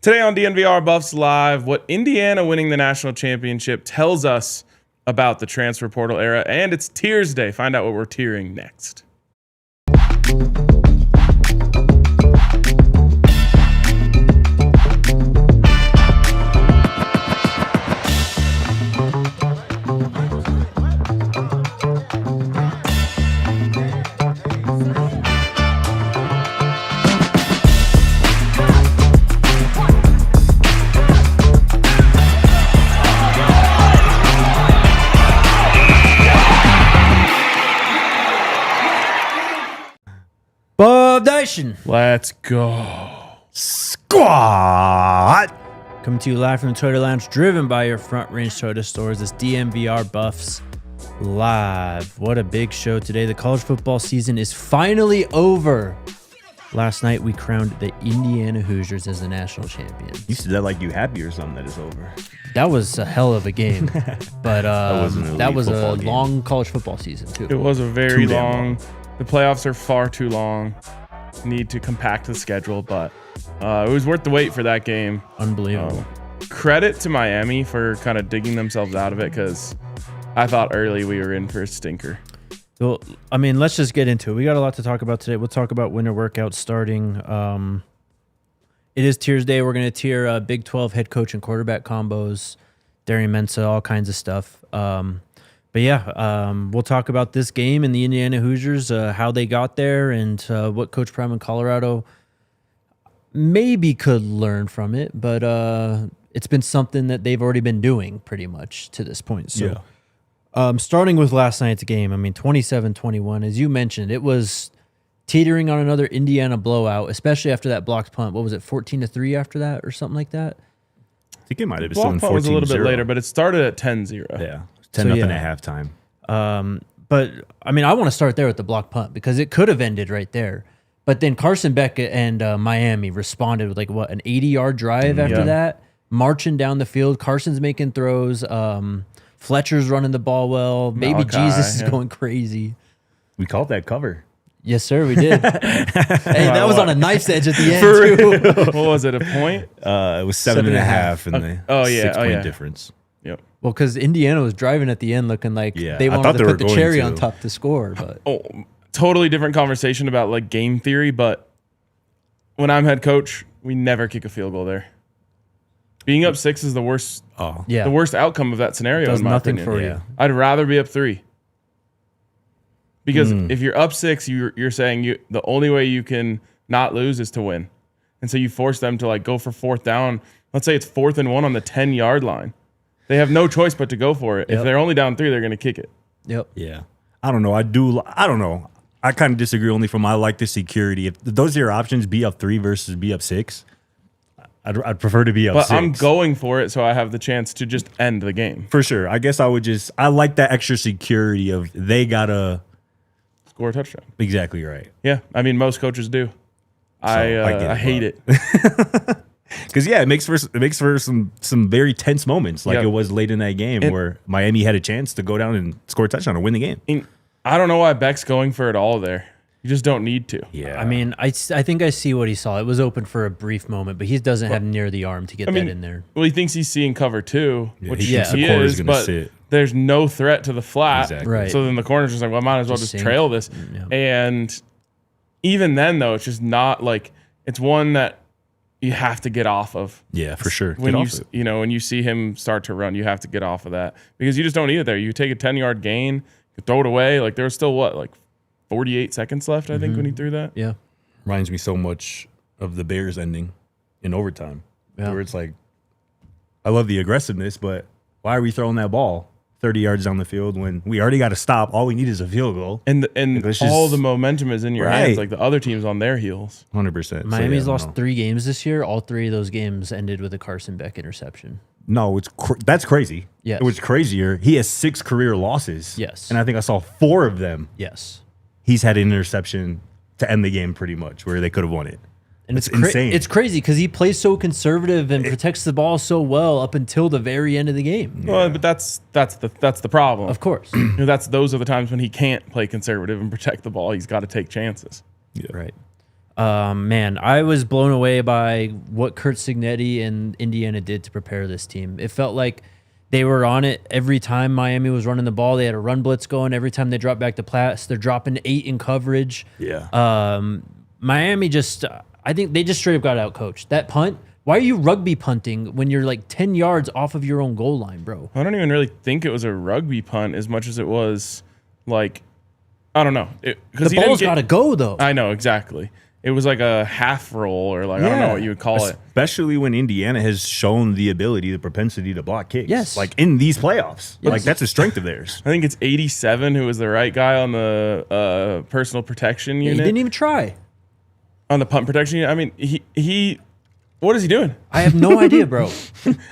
Today on DNVR Buffs Live, what Indiana winning the national championship tells us about the transfer portal era, and it's Tiersday. Find out what we're tiering next. Nation. Let's go. Squad. Coming to you live from the Toyota Lounge, driven by your Front Range Toyota stores. This DNVR Buffs Live. What a big show today. The college football season is finally over. Last night, we crowned the Indiana Hoosiers as the national champions. You said that like you happy or something that it's over. That was a hell of a game. But that was a game. Long college football season, too. It was a very long. The playoffs are far too long. Need to compact the schedule, but it was worth the wait for that game. Unbelievable. Credit to Miami for kind of digging themselves out of it, because I thought early we were in for a stinker. Well, I mean, let's just get into it. We got a lot to talk about today. We'll talk about winter workouts starting. It is Tiersday. We're going to tier Big 12 head coach and quarterback combos, Darian Mensah, all kinds of stuff. But yeah, we'll talk about this game and the Indiana Hoosiers, how they got there, and what Coach Prime in Colorado maybe could learn from it. But it's been something that they've already been doing pretty much to this point. So, starting with last night's game, I mean, 27-21, as you mentioned, it was teetering on another Indiana blowout, especially after that blocked punt. What was it, 14-3 after that or something like that? I think it might have been still in 14-0. It was a little bit later, but it started at 10-0. Yeah. 10-0 at halftime. But I mean, I want to start there with the block punt because it could have ended right there. But then Carson Beck and Miami responded with an 80-yard drive after that, marching down the field. Carson's making throws. Fletcher's running the ball well. Baby Jesus is going crazy. We called that cover. Yes, sir, we did. Hey, that was on a knife's edge at the end, too. What was it, a point? It was 7.5 in the 6-point difference. Yep. Well, because Indiana was driving at the end looking like they wanted to put the cherry on top to score. But totally different conversation about game theory. But when I'm head coach, we never kick a field goal there. Being up 6 is the worst. The worst outcome of that scenario. Does in my nothing opinion. for you. I'd rather be up 3. Because if you're up 6, you're saying the only way you can not lose is to win, and so you force them to go for 4th down. Let's say it's 4th and 1 on the 10-yard line. They have no choice but to go for it. If they're only down 3, they're going to kick it. Yep. Yeah. I don't know. I don't know. I kind of disagree only from I like the security. If those are your options, be up 3 versus be up 6, I'd prefer to be up 6. But I'm going for it so I have the chance to just end the game. For sure. I guess I like that extra security of they got to score a touchdown. Exactly right. Yeah. I mean, most coaches do. I hate it. Because it makes for some very tense moments, like it was late in that game where Miami had a chance to go down and score a touchdown or win the game. I don't know why Beck's going for it all there. You just don't need to. Yeah. I mean, I think I see what he saw. It was open for a brief moment, but he doesn't have near the arm to get that in there. Well, he thinks he's seeing cover 2, which he is, but there's no threat to the flat. Exactly. Right. So then the corner's just I might as well just trail this. Yeah. And even then, though, it's just not it's one that you have to get off of. Yeah, for sure. When when you see him start to run, you have to get off of that because you just don't need it there. You take a 10-yard gain, you throw it away. There was still 48 seconds left, I think, when he threw that. Yeah. Reminds me so much of the Bears ending in overtime, where it's I love the aggressiveness, but why are we throwing that ball 30 yards down the field when we already got to stop? All we need is a field goal. And all the momentum is in your hands. The other team's on their heels. 100%. Miami's lost 3 games this year. All 3 of those games ended with a Carson Beck interception. No, that's crazy. Yes. It was crazier. He has 6 career losses. Yes. And I think I saw 4 of them. Yes. He's had an interception to end the game pretty much where they could have won it. And it's insane. It's crazy because he plays so conservative and protects the ball so well up until the very end of the game. Yeah. Well, but that's the problem. Of course. Those are the times when he can't play conservative and protect the ball. He's got to take chances. Yeah. Right. Man, I was blown away by what Curt Cignetti and Indiana did to prepare this team. It felt like they were on it every time Miami was running the ball. They had a run blitz going. Every time they dropped back to pass, they're dropping 8 in coverage. Yeah. Miami I think they just straight up got out coached. That punt, why are you rugby punting when you're like 10 yards off of your own goal line, bro? I don't even really think it was a rugby punt as much as it was like, I don't know. The ball's got to go, though. I know, exactly. It was like a half roll or like, I don't know what you would call it. Especially when Indiana has shown the ability, the propensity to block kicks. Yes. Like in these playoffs. Yes. Like that's a strength of theirs. I think it's 87 who was the right guy on the personal protection unit. He didn't even try. On the punt protection unit. I mean, he what is he doing? I have no idea, bro.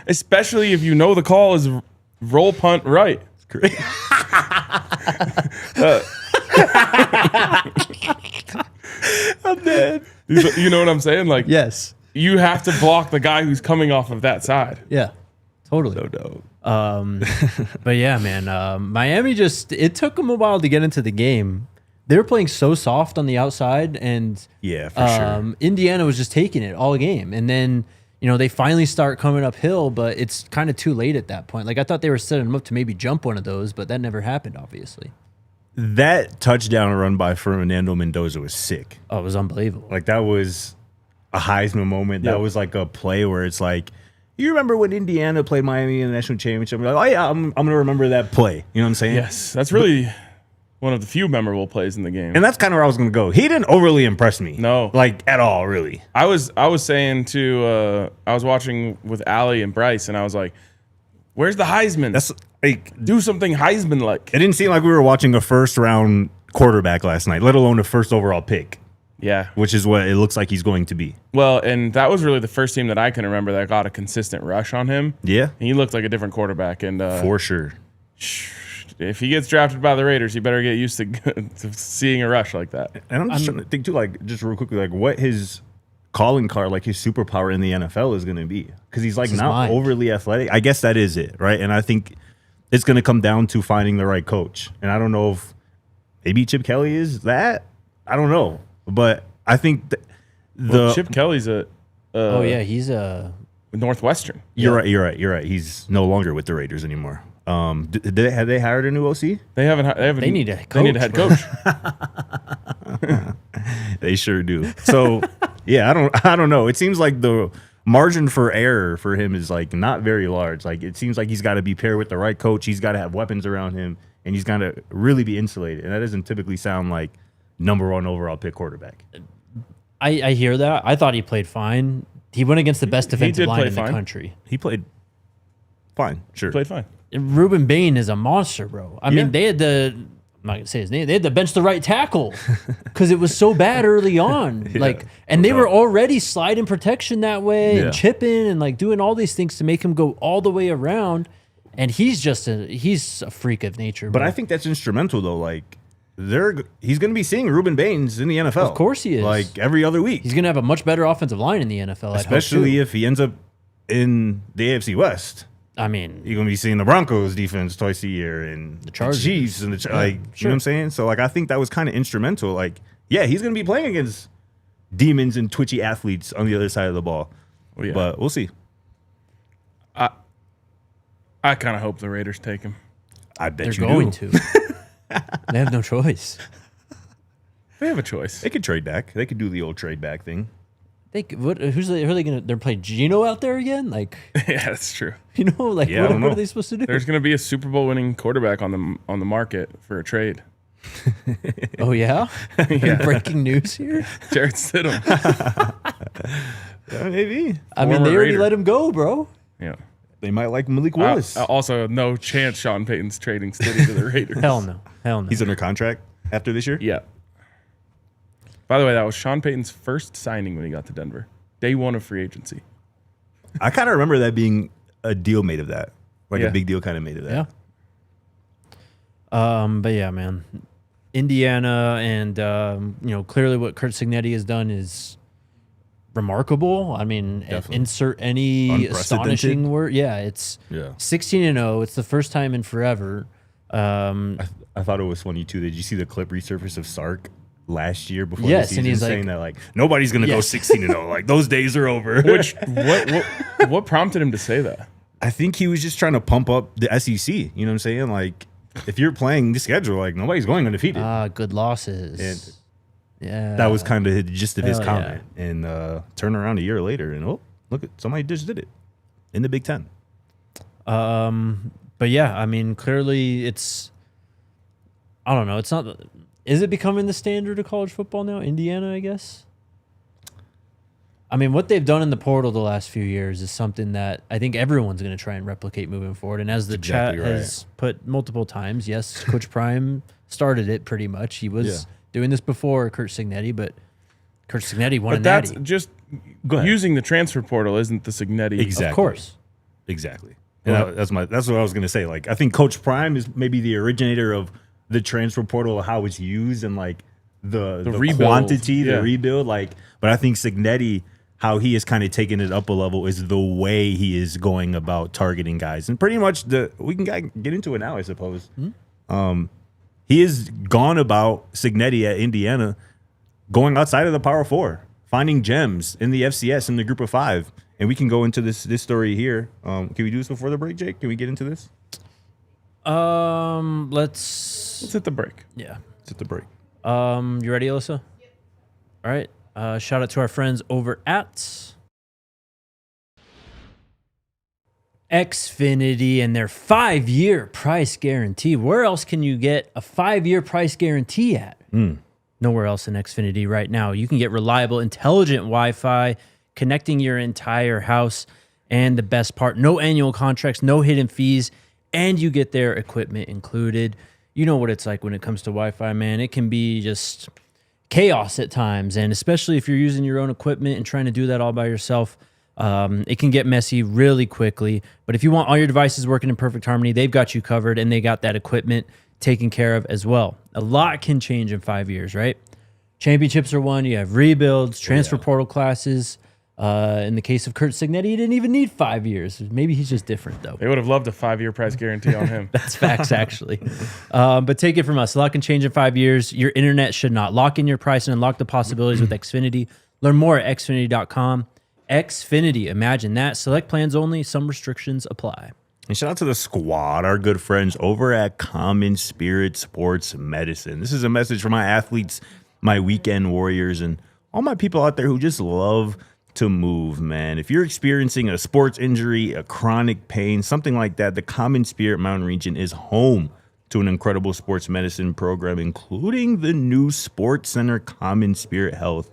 Especially if you know the call is roll punt right. It's great. I'm dead. You know what I'm saying? Like, Yes. you have to block the guy who's coming off of that side. Yeah. Totally. No doubt. But yeah, man, Miami it took them a while to get into the game. They were playing so soft on the outside, and Yeah, for sure. Indiana was just taking it all game. And then, they finally start coming uphill, but it's kind of too late at that point. Like, I thought they were setting them up to maybe jump one of those, but that never happened, obviously. That touchdown run by Fernando Mendoza was sick. Oh, it was unbelievable. Like that was a Heisman moment. Yep. That was like a play where it's like, you remember when Indiana played Miami in the national championship? You're like, oh yeah, I'm gonna remember that play. You know what I'm saying? Yes, that's really one of the few memorable plays in the game. And that's kind of where I was gonna go. He didn't overly impress me. No. like at all, really. I was saying to I was watching with Allie and Bryce, and I was like, "Where's the Heisman? That's like, Do something Heisman like." it didn't seem like we were watching a first round quarterback last night, let alone a first overall pick, Yeah. which is what it looks like he's going to be. Well, and that was really the first team that I can remember that got a consistent rush on him. Yeah, And he looked like a different quarterback. And for sure. if he gets drafted by the Raiders, he better get used to seeing a rush like that. And I'm just trying to think too, like just real quickly, like what his calling card, like his superpower in the NFL is going to be, because he's like not mind. overly athletic. I guess that is it, right? And I think it's going to come down to finding the right coach. And I don't know if maybe Chip Kelly is that. I don't know, but I think Chip Kelly's He's Northwestern. You're right. He's no longer with the Raiders anymore. Have they hired a new OC? They need a head coach. They sure do. So yeah, I don't know. It seems like the margin for error for him is like not very large. Like it seems like he's got to be paired with the right coach. He's got to have weapons around him, and he's got to really be insulated. And that doesn't typically sound like #1 overall pick quarterback. I hear that. I thought he played fine. He went against the best defensive line in the country. He played fine. Sure. Played fine. Ruben Bain is a monster, bro. I mean, they had I'm not gonna say his name. They had to bench the right tackle because it was so bad early on. They were already sliding protection that way and chipping and like doing all these things to make him go all the way around. And he's a freak of nature. But bro. I think that's instrumental though. Like he's going to be seeing Ruben Baines in the NFL. Of course he is. Like every other week. He's gonna have a much better offensive line in the NFL, especially if he ends up in the AFC West. I mean, you're gonna be seeing the Broncos defense twice a year and the Chargers. Chiefs and you know what I'm saying. So like I think that was kind of instrumental. Like he's gonna be playing against demons and twitchy athletes on the other side of the ball. Well, yeah. But we'll see. I kind of hope the Raiders take him. I bet they're you going do. to. They have no choice. They have a choice. They could trade back. They could do the old trade back thing. Who are they gonna? They're playing Geno out there again? Like, Yeah, that's true. what are they supposed to do? There's going to be a Super Bowl winning quarterback on the market for a trade. Oh yeah? Breaking news here. Jarrett Stidham. Maybe. I mean, they already Raider. let him go, bro. Yeah. They might like Malik Willis. Also, no chance Sean Payton's trading Stidham to the Raiders. Hell no. He's under contract after this year. Yeah. By the way, that was Sean Payton's first signing when he got to Denver. Day 1 of free agency. I kind of remember that being a deal made of that, like Yeah. a big deal kind of made of that. Yeah. But yeah, man, Indiana and clearly what Curt Cignetti has done is remarkable. I mean, Definitely. insert any Unprecedented. astonishing word. Yeah, it's 16-0. It's the first time in forever. I thought it was funny too. Did you see the clip resurface of Sark last year before Yes, the and season, he's saying like- that like nobody's gonna go Yes. 16-0. Like those days are over. Which what prompted him to say that? I think he was just trying to pump up the SEC. You know what I'm saying? Like if you're playing the schedule, like nobody's going undefeated. Good losses. And Yeah. that was kind of the gist of his Hell comment. And turn around a year later and look at somebody just did it in the Big Ten. But yeah, I mean, clearly it's, I don't know. It's not, is it becoming the standard of college football now? Indiana, I guess. I mean, what they've done in the portal the last few years is something that I think everyone's going to try and replicate moving forward. And as the Exactly chat right. has put multiple times, yes, Coach Prime started it pretty much. He was doing this before Curt Cignetti, but Curt Cignetti won a But that's natty. just Go ahead. using the transfer portal isn't the Cignetti. Exactly. Of course. Exactly. And that's what I was gonna say. Like I think Coach Prime is maybe the originator of the transfer portal, how it's used, and like the rebuild. quantity, the Yeah. rebuild. Like, but I think Cignetti, how he is kind of taking it up a level, is the way he is going about targeting guys, and pretty much we can get into it now, I suppose. He has gone about Cignetti at Indiana, going outside of the Power Four, finding gems in the FCS in the Group of Five. And we can go into this story here. Can we do this before the break, Jake? Can we get into this? Let's hit the break. yeah. Let's hit the break. You ready, Alyssa? All right. Shout out to our friends over at Xfinity and their 5-year price guarantee. Where else can you get a 5-year price guarantee at? Nowhere else in Xfinity right now. You can get reliable, intelligent Wi-Fi connecting your entire house. And the best part, no annual contracts, no hidden fees, and you get their equipment included. You know what it's like when it comes to Wi-Fi, man. It can be just chaos at times, and especially if you're using your own equipment and trying to do that all by yourself, it can get messy really quickly. But if you want all your devices working in perfect harmony, they've got you covered, and they got that equipment taken care of as well. A lot can change in 5 years, right? Championships are won. You have rebuilds, transfer portal classes. In the case of Curt Cignetti, he didn't even need 5 years. Maybe he's just different, though. They would have loved a 5-year price guarantee on him. That's facts, actually. But take it from us. A lot can change in 5 years. Your internet should not. Lock in your price and unlock the possibilities with Xfinity. Learn more at xfinity.com. Xfinity, imagine that. Select plans only. Some restrictions apply. And shout out to the squad, our good friends over at Common Spirit Sports Medicine. This is a message for my athletes, my weekend warriors, and all my people out there who just love to move, man. If you're experiencing a sports injury, a chronic pain, something like that, the Common Spirit Mountain region is home to an incredible sports medicine program, including the new Sports Center Common Spirit Health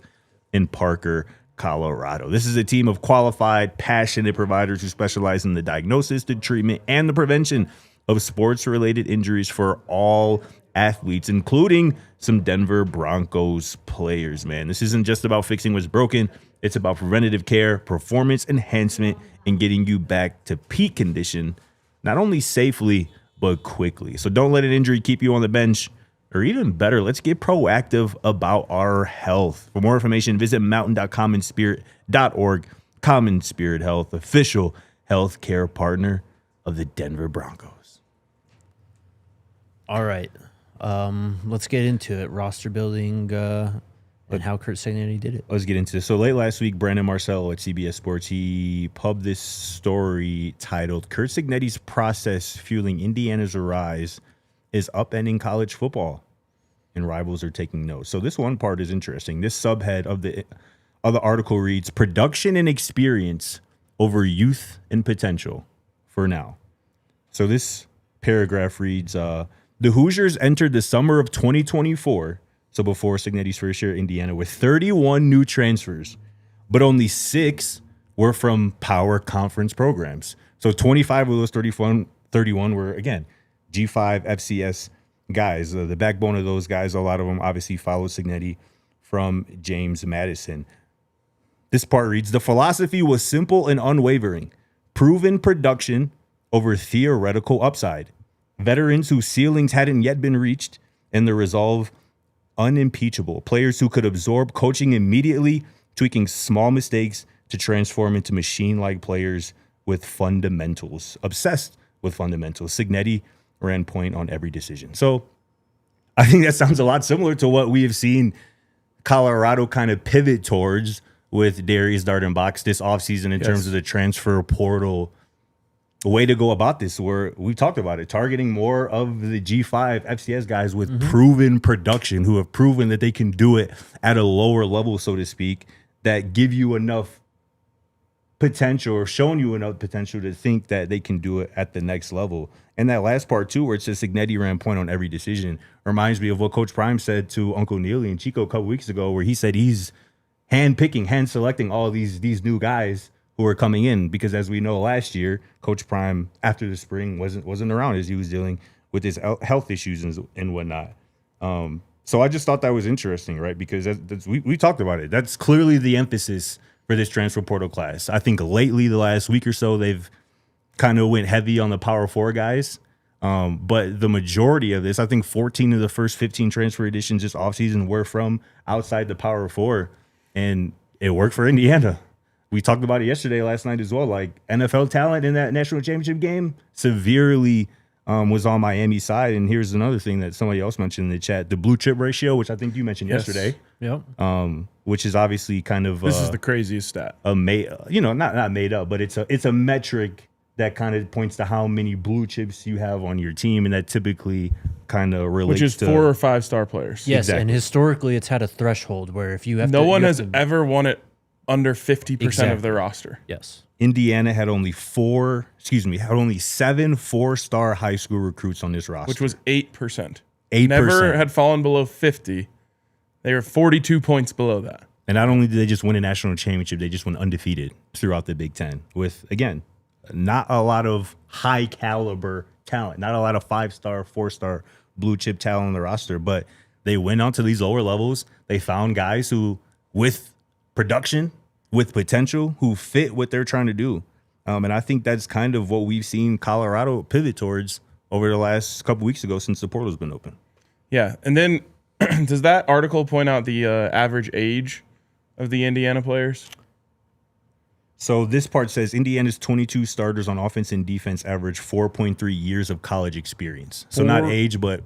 in Parker, Colorado. This is a team of qualified, passionate providers who specialize in the diagnosis, the treatment, and the prevention of sports-related injuries for all athletes, including some Denver Broncos players, man. This isn't just about fixing what's broken. It's about preventative care, performance enhancement, and getting you back to peak condition, not only safely, but quickly. So don't let an injury keep you on the bench, or even better, let's get proactive about our health. For more information, visit mountain.commonspirit.org. Common Spirit Health, official healthcare partner of the Denver Broncos. All right. Let's get into it. Roster building and how Curt Cignetti did it. Let's get into this. So late last week, Brandon Marcello at CBS Sports, he pubbed this story titled, Curt Cignetti's process fueling Indiana's rise is upending college football, and rivals are taking note. So this one part is interesting. This subhead of the article reads, production and experience over youth and potential for now. So this paragraph reads, the Hoosiers entered the summer of 2024, so before Cignetti's first year at Indiana, with 31 new transfers, but only 6 were from power conference programs. So 25 of those 31 were, again, G5 FCS guys. The backbone of those guys, a lot of them obviously followed Cignetti from James Madison. This part reads, the philosophy was simple and unwavering. Proven production over theoretical upside. Veterans whose ceilings hadn't yet been reached, and the resolve unimpeachable. Players who could absorb coaching immediately, tweaking small mistakes to transform into machine-like players with fundamentals. Obsessed with fundamentals. Cignetti ran point on every decision. So I think that sounds a lot similar to what we have seen Colorado kind of pivot towards with Darius Dardenbach this offseason in terms of the transfer portal. A way to go about this, where we talked about it, targeting more of the G5 FCS guys with proven production, who have proven that they can do it at a lower level, so to speak, that give you enough potential or shown you enough potential to think that they can do it at the next level. And that last part too, where it says Cignetti ran point on every decision, reminds me of what Coach Prime said to Uncle Neely and Chico a couple weeks ago, where he said he's hand selecting all these new guys who are coming in, because as we know, last year Coach Prime after the spring wasn't around as he was dealing with his health issues and whatnot. So I just thought that was interesting, right? Because we talked about it. That's clearly the emphasis for this transfer portal class. I think lately, the last week or so, they've kind of went heavy on the Power 4 guys. But the majority of this, I think 14 of the first 15 transfer additions this offseason were from outside the Power 4. And it worked for Indiana. We talked about it last night as well. Like, NFL talent in that national championship game severely was on Miami's side. And here's another thing that somebody else mentioned in the chat: the blue chip ratio, which I think you mentioned yesterday. Yep. Which is obviously kind of this is the craziest stat. Not made up, but it's a metric that kind of points to how many blue chips you have on your team, and that typically kind of relates which is to 4 or 5 star players. Yes, Exactly. and historically, it's had a threshold where if you have no one has ever won it under 50% of their roster. Yes. Indiana had only 7 4-star high school recruits on this roster, Which was 8%. 8%. Never had fallen below 50. They were 42 points below that. And not only did they just win a national championship, they just went undefeated throughout the Big Ten with, again, not a lot of high caliber talent, not a lot of 5-star, 4-star blue chip talent on the roster, but they went on to these lower levels. They found guys who, with production, with potential, who fit what they're trying to do. And I think that's kind of what we've seen Colorado pivot towards over the last couple weeks ago since the portal's been open. Yeah. And then does that article point out the average age of the Indiana players? So this part says Indiana's 22 starters on offense and defense average 4.3 years of college experience. So not age, but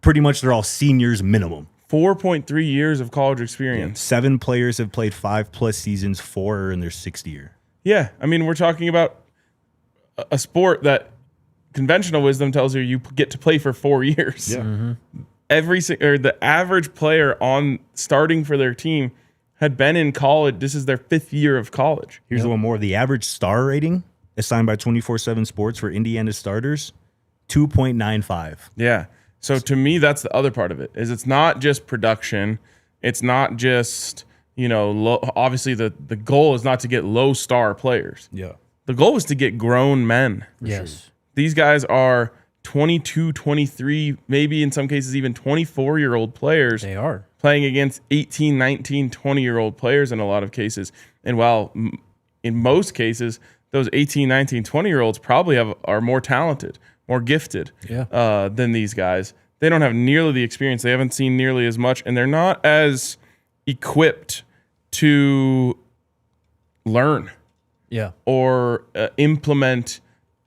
pretty much they're all seniors minimum. 4.3 years of college experience. 7 players have played 5+ seasons, 4 are in their 6th year. Yeah. I mean, we're talking about a sport that conventional wisdom tells you get to play for 4 years. Yeah. Mm-hmm. The average player on starting for their team had been in college. This is their 5th year of college. Here's one more. The average star rating assigned by 24/7 Sports for Indiana starters, 2.95. Yeah. So to me, that's the other part of it. Is it's not just production. It's not just, obviously the goal is not to get low star players. Yeah. The goal is to get grown men. Yes. Sure. These guys are 22, 23, maybe in some cases even 24-year-old players. They are playing against 18, 19, 20-year-old players in a lot of cases. And while in most cases, those 18, 19, 20-year-olds probably are more talented, more gifted than these guys. They don't have nearly the experience. They haven't seen nearly as much, and they're not as equipped to learn or implement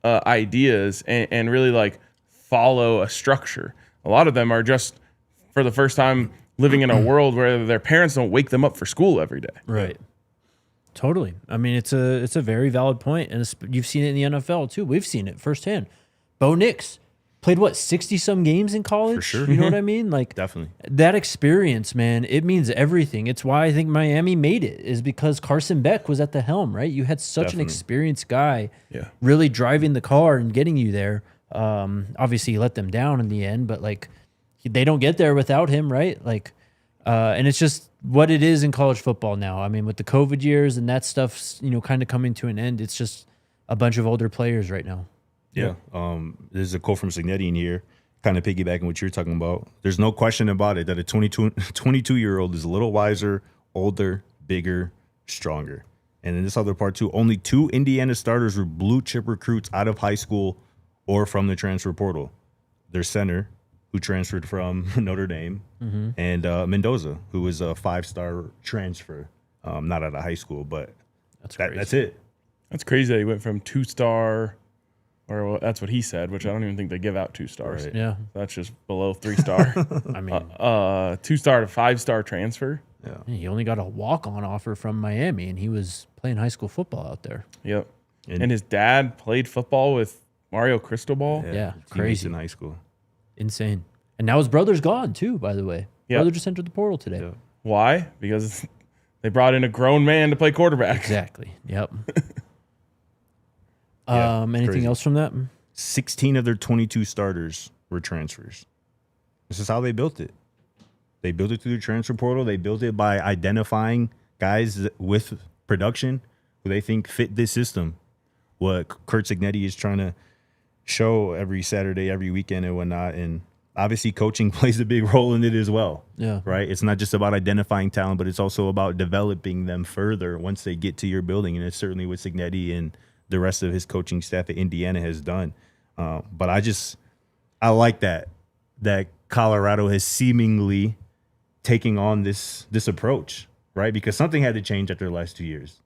ideas and really like follow a structure. A lot of them are just, for the first time, living in a world where their parents don't wake them up for school every day. Right. Totally. I mean, it's a very valid point, and you've seen it in the NFL too. We've seen it firsthand. Bo Nix played 60-some games in college. For sure. You know what I mean? Like, definitely. That experience, man, it means everything. It's why I think Miami made it, is because Carson Beck was at the helm, right? You had such an experienced guy really driving the car and getting you there. Obviously, he let them down in the end, but like, they don't get there without him, right? Like, and it's just what it is in college football now. I mean, with the COVID years and that stuff, kind of coming to an end, it's just a bunch of older players right now. Yeah. There's a quote from Cignetti in here, kind of piggybacking what you're talking about. There's no question about it that a 22-year-old is a little wiser, older, bigger, stronger. And in this other part too, only 2 Indiana starters were blue chip recruits out of high school or from the transfer portal. Their center, who transferred from Notre Dame, and Mendoza, who was a 5-star transfer, not out of high school, but that's it. That's crazy that he went from 2-star Or that's what he said, which I don't even think they give out 2 stars. Right. Yeah. That's just below 3-star. I mean, 2-star to 5-star transfer. Yeah. he only got a walk-on offer from Miami, and he was playing high school football out there. Yep. And his dad played football with Mario Cristobal. Yeah, Teammates crazy. in high school. Insane. And now his brother's gone, too, by the way. Yep. Brother just entered the portal today. Yeah. Why? Because they brought in a grown man to play quarterback. Exactly. Yep. Yeah, Anything crazy. else from that? 16 of their 22 starters were transfers. This is how they built it. They built it through the transfer portal. They built it by identifying guys with production who they think fit this system. What Curt Cignetti is trying to show every Saturday, every weekend, and whatnot. And obviously, coaching plays a big role in it as well. Yeah. Right? It's not just about identifying talent, but it's also about developing them further once they get to your building. And it's certainly what Cignetti and the rest of his coaching staff at Indiana has done. But I like that Colorado has seemingly taking on this approach, right? Because something had to change after the last 2 years.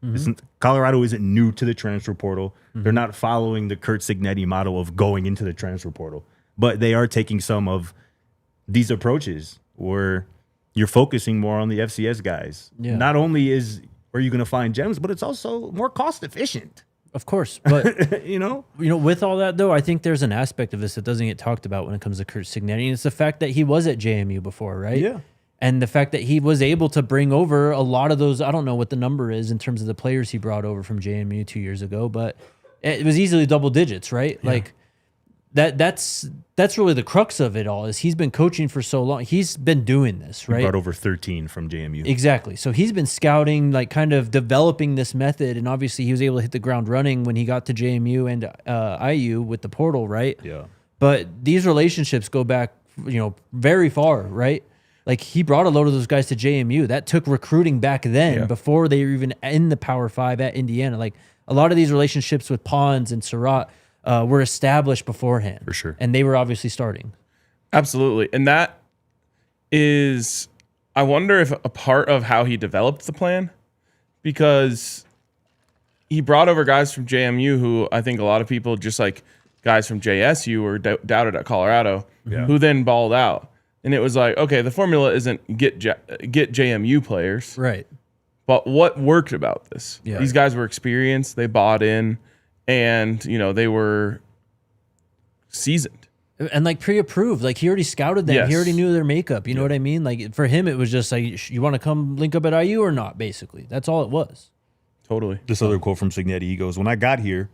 Colorado isn't new to the transfer portal. They're not following the Curt Cignetti model of going into the transfer portal, but they are taking some of these approaches where you're focusing more on the FCS guys. Yeah. Not only are you going to find gems, but it's also more cost efficient. Of course. But, You know? with all that, though, I think there's an aspect of this that doesn't get talked about when it comes to Curt Cignetti. And it's the fact that he was at JMU before, right? Yeah. And the fact that he was able to bring over a lot of those, I don't know what the number is in terms of the players he brought over from JMU 2 years ago, but it was easily double digits, right? Yeah. Like that's really the crux of it all is he's been coaching for so long. He's been doing this, right? He brought over 13 from JMU. Exactly. So he's been scouting, like kind of developing this method. And obviously he was able to hit the ground running when he got to JMU and IU with the portal, right? Yeah. But these relationships go back, very far, right? Like he brought a load of those guys to JMU. That took recruiting back then before they were even in the Power 5 at Indiana. Like a lot of these relationships with Pons and Surratt were established beforehand. For sure. And they were obviously starting. Absolutely. And that is, I wonder if a part of how he developed the plan, because he brought over guys from JMU who I think a lot of people, just like guys from JSU, were doubted at Colorado, who then balled out. And it was like, okay, the formula isn't get JMU players. Right. But what worked about this? Yeah. These guys were experienced, they bought in, and they were seasoned. And like pre-approved, like he already scouted them. Yes. He already knew their makeup. You know what I mean? Like for him, it was just like, you want to come link up at IU or not? Basically, that's all it was. Totally. This other quote from Cignetti, he goes, "When I got here,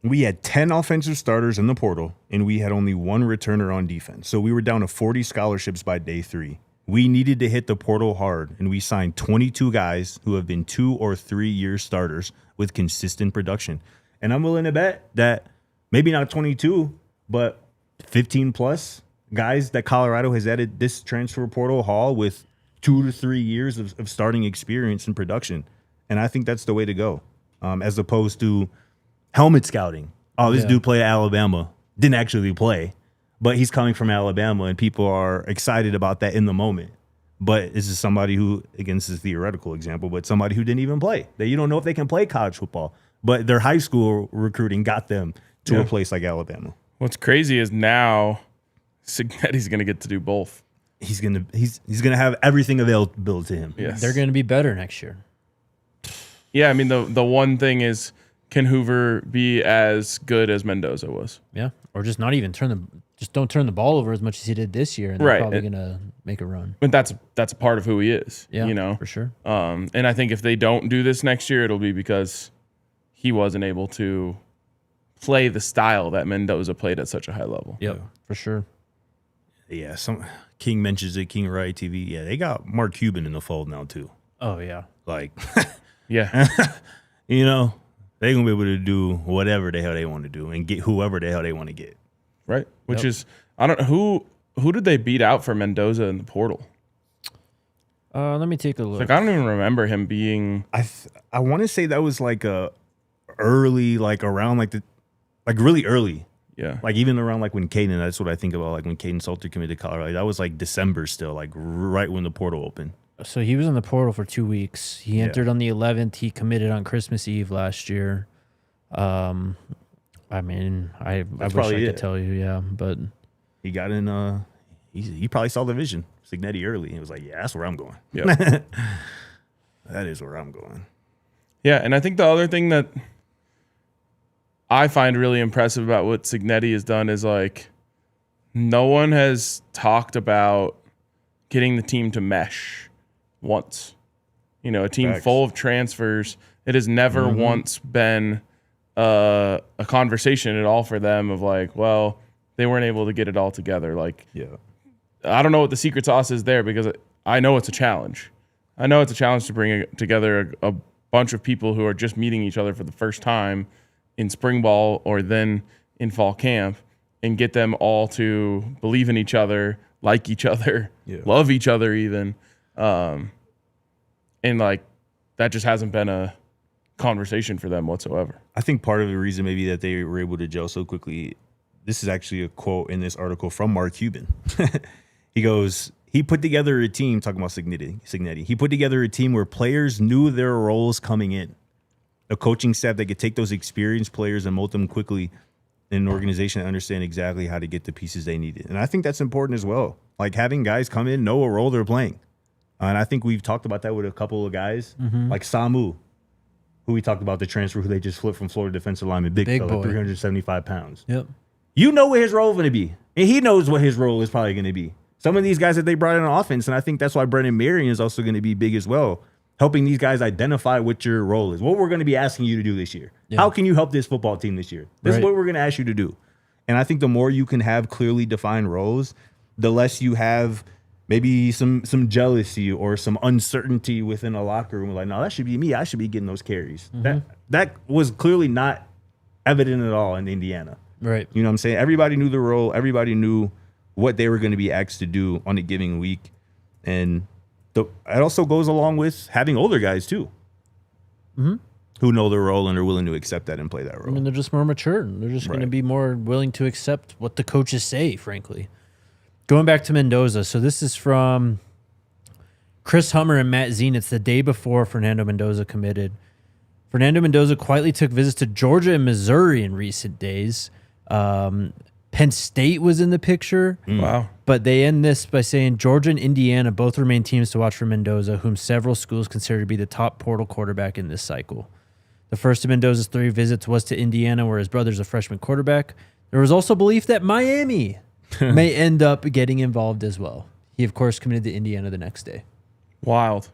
we had 10 offensive starters in the portal, and we had only one returner on defense. So we were down to 40 scholarships by day 3. We needed to hit the portal hard, and we signed 22 guys who have been 2 or 3 year starters with consistent production. And I'm willing to bet that maybe not 22, but 15 plus guys that Colorado has added this transfer portal haul with 2 to 3 years of starting experience and production. And I think that's the way to go, as opposed to helmet scouting. Oh, this dude played at Alabama. Didn't actually play, but he's coming from Alabama, and people are excited about that in the moment. But this is somebody who, again, this is a theoretical example, but somebody who didn't even play. That you don't know if they can play college football, but their high school recruiting got them to a place like Alabama. What's crazy is now Cignetti's going to get to do both. He's gonna have everything available to him. Yes. They're going to be better next year. Yeah, I mean, the one thing is, can Hoover be as good as Mendoza was? Yeah. Or just not even don't turn the ball over as much as he did this year. And they're probably going to make a run. But that's a part of who he is, Yeah, for sure. And I think if they don't do this next year, it'll be because he wasn't able to play the style that Mendoza played at such a high level. Yep, for sure. Yeah, King mentions it, King Riot TV. Yeah, they got Mark Cuban in the fold now too. Oh, yeah. Like, Yeah. they're going to be able to do whatever the hell they want to do and get whoever the hell they want to get. Right. Which is, I don't know, who did they beat out for Mendoza in the portal? Let me take a look. Like, I don't even remember him being. I want to say that was like a early, like around really early. Yeah. Like even around like when Caden, that's what I think about, like when Caden Salter committed to Colorado. That was like December still, like right when the portal opened. So he was in the portal for 2 weeks. He entered on the 11th. He committed on Christmas Eve last year. I I mean, I wish I probably could it. tell you, yeah, but He got in. He probably saw the vision, Cignetti early. He was like, "Yeah, that's where I'm going. Yeah. That is where I'm going." Yeah, and I think the other thing that I find really impressive about what Cignetti has done is like no one has talked about getting the team to mesh once. You know, a team Facts. full of transfers. It has never once been a conversation at all for them of like, well, they weren't able to get it all together. Like, Yeah. I don't know what the secret sauce is there because I know it's a challenge. I know it's a challenge to bring together a bunch of people who are just meeting each other for the first time in spring ball or then in fall camp and get them all to believe in each other, like each other, love each other even. And like that just hasn't been a conversation for them whatsoever. I think part of the reason maybe that they were able to gel so quickly, this is actually a quote in this article from Mark Cuban. He goes, he put together a team, talking about Cignetti. He put together a team where players knew their roles coming in. A coaching staff that could take those experienced players and mold them quickly in an organization that understand exactly how to get the pieces they needed. And I think that's important as well. Like having guys come in, know a role they're playing. And I think we've talked about that with a couple of guys, like Samu, who we talked about the transfer who they just flipped from Florida defensive lineman, big fella, boy. 375 pounds. yep. You know what his role is going to be. And he knows what his role is probably going to be. Some of these guys that they brought in on offense, and I think that's why Brendan Marion is also going to be big as well, helping these guys identify what your role is, what we're going to be asking you to do this year. Yeah. How can you help this football team this year? This is Right. what we're going to ask you to do. And I think the more you can have clearly defined roles, the less you have maybe some jealousy or some uncertainty within a locker room. Like, no, that should be me. I should be getting those carries. That was clearly not evident at all in Indiana. Right. You know what I'm saying? Everybody knew the role. Everybody knew what they were going to be asked to do on a given week. And it also goes along with having older guys too, who know their role and are willing to accept that and play that I role. mean, they're just more mature. They're just going to Right. be more willing to accept what the coaches say, frankly. Going back to Mendoza. So this is from Chris Hummer and Matt Zine. It's the day before Fernando Mendoza committed. Fernando Mendoza quietly took visits to Georgia and Missouri in recent days. Penn State was in the picture. Wow. But they end this by saying Georgia and Indiana both remain teams to watch for Mendoza, whom several schools consider to be the top portal quarterback in this cycle. The first of Mendoza's 3 visits was to Indiana, where his brother's a freshman quarterback. There was also belief that Miami may end up getting involved as well. He, of course, committed to Indiana the next day. Wild.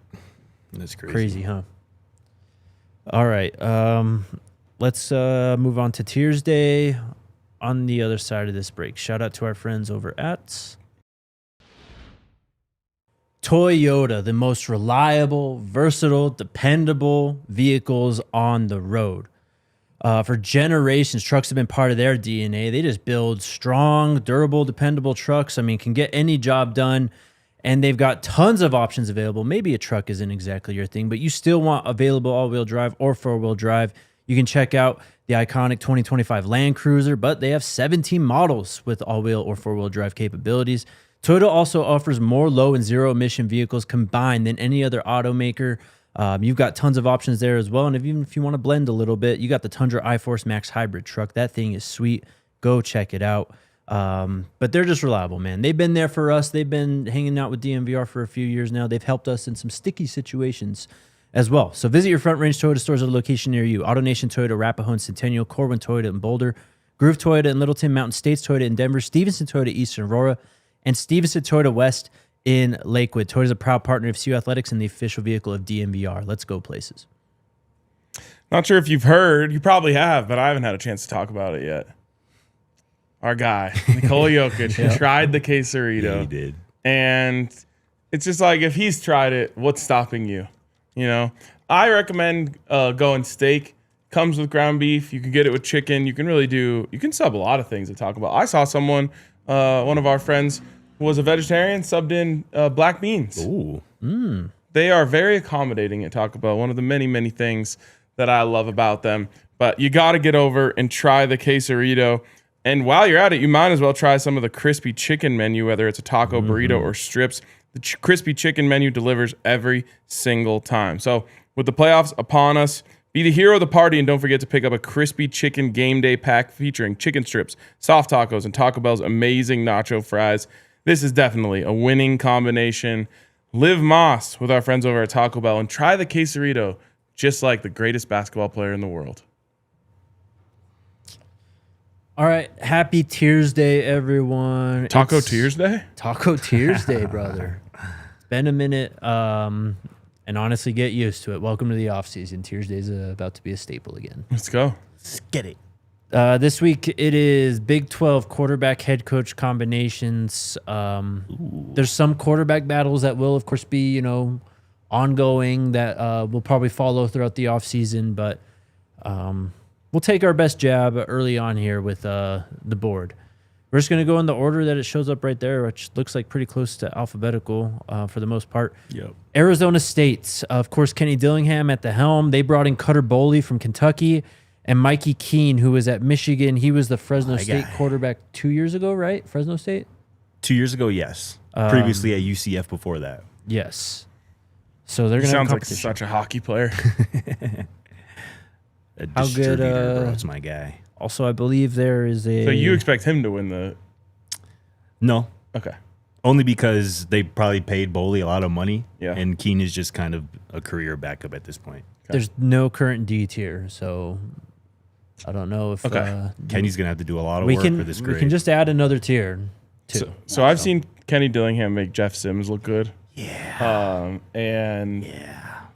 That's crazy. Crazy, huh? All right. Let's move on to Tiersday on the other side of this break. Shout out to our friends over at Toyota, the most reliable, versatile, dependable vehicles on the road. For generations, trucks have been part of their DNA. They just build strong, durable, dependable trucks. I mean, can get any job done, and they've got tons of options available. Maybe a truck isn't exactly your thing, but you still want available all-wheel drive or four-wheel drive. You can check out the iconic 2025 Land Cruiser, but they have 17 models with all-wheel or four-wheel drive capabilities. Toyota also offers more low and zero-emission vehicles combined than any other automaker. You've got tons of options there as well. And even if you want to blend a little bit, you got the Tundra iForce Max hybrid truck. That thing is sweet. Go check it out. But they're just reliable, man. They've been there for us. They've been hanging out with DNVR for a few years now. They've helped us in some sticky situations as well. So visit your Front Range Toyota stores at a location near you. AutoNation Toyota, Arapahoe and Centennial, Corwin Toyota in Boulder, Groove Toyota in Littleton, Mountain States Toyota in Denver, Stevenson Toyota East in Aurora, and Stevenson Toyota West in Lakewood. Toyota is a proud partner of CU Athletics and the official vehicle of DNVR. Let's go places. Not sure if you've heard. You probably have, but I haven't had a chance to talk about it yet. Our guy, Nikola Jokic, tried the quesarito. Yeah, he did. And it's just like, if he's tried it, what's stopping you? You know, I recommend going steak. Comes with ground beef. You can get it with chicken. You can sub a lot of things at Taco Bell. I saw someone, one of our friends who was a vegetarian, subbed in black beans. Ooh. They are very accommodating at Taco Bell. One of the many, many things that I love about them. But you got to get over and try the quesarito. And while you're at it, you might as well try some of the crispy chicken menu, whether it's a taco, burrito, or strips. The crispy chicken menu delivers every single time. So with the playoffs upon us, Be the hero of the party, and don't forget to pick up a crispy chicken game day pack featuring chicken strips, soft tacos, and Taco Bell's amazing nacho fries. This is definitely a winning combination. Live Moss with our friends over at Taco Bell and try the quesarito just like the greatest basketball player in the world. All right. Happy Tiersday, everyone. Taco Tiersday? Taco Tiersday, brother. It's been a minute. And honestly, get used to it. Welcome to the offseason. Tiersday's about to be a staple again. Let's go. Let's get it. This week, it is Big 12 quarterback head coach combinations. There's some quarterback battles that will, of course, be, ongoing that will probably follow throughout the offseason. But we'll take our best jab early on here with the board. We're just going to go in the order that it shows up right there, which looks like pretty close to alphabetical for the most part. Yep. Arizona State, of course, Kenny Dillingham at the helm. They brought in Cutter Boley from Kentucky and Mikey Keene, who was at Michigan. He was the Fresno State quarterback 2 years ago, right? Fresno State? 2 years ago, yes. Previously at UCF before that. Yes. So they're going to sounds like such a hockey player. A How good, distributor, bro. It's my guy. Also, I believe there is a... So you expect him to win the... No. Okay. Only because they probably paid Boley a lot of money. Yeah. And Keene is just kind of a career backup at this point. Okay. There's no current D tier, so I don't know if... Kenny's going to have to do a lot of we work can, for this we grade. can just add another tier, too. So I've seen Kenny Dillingham make Jeff Sims look good. Yeah. And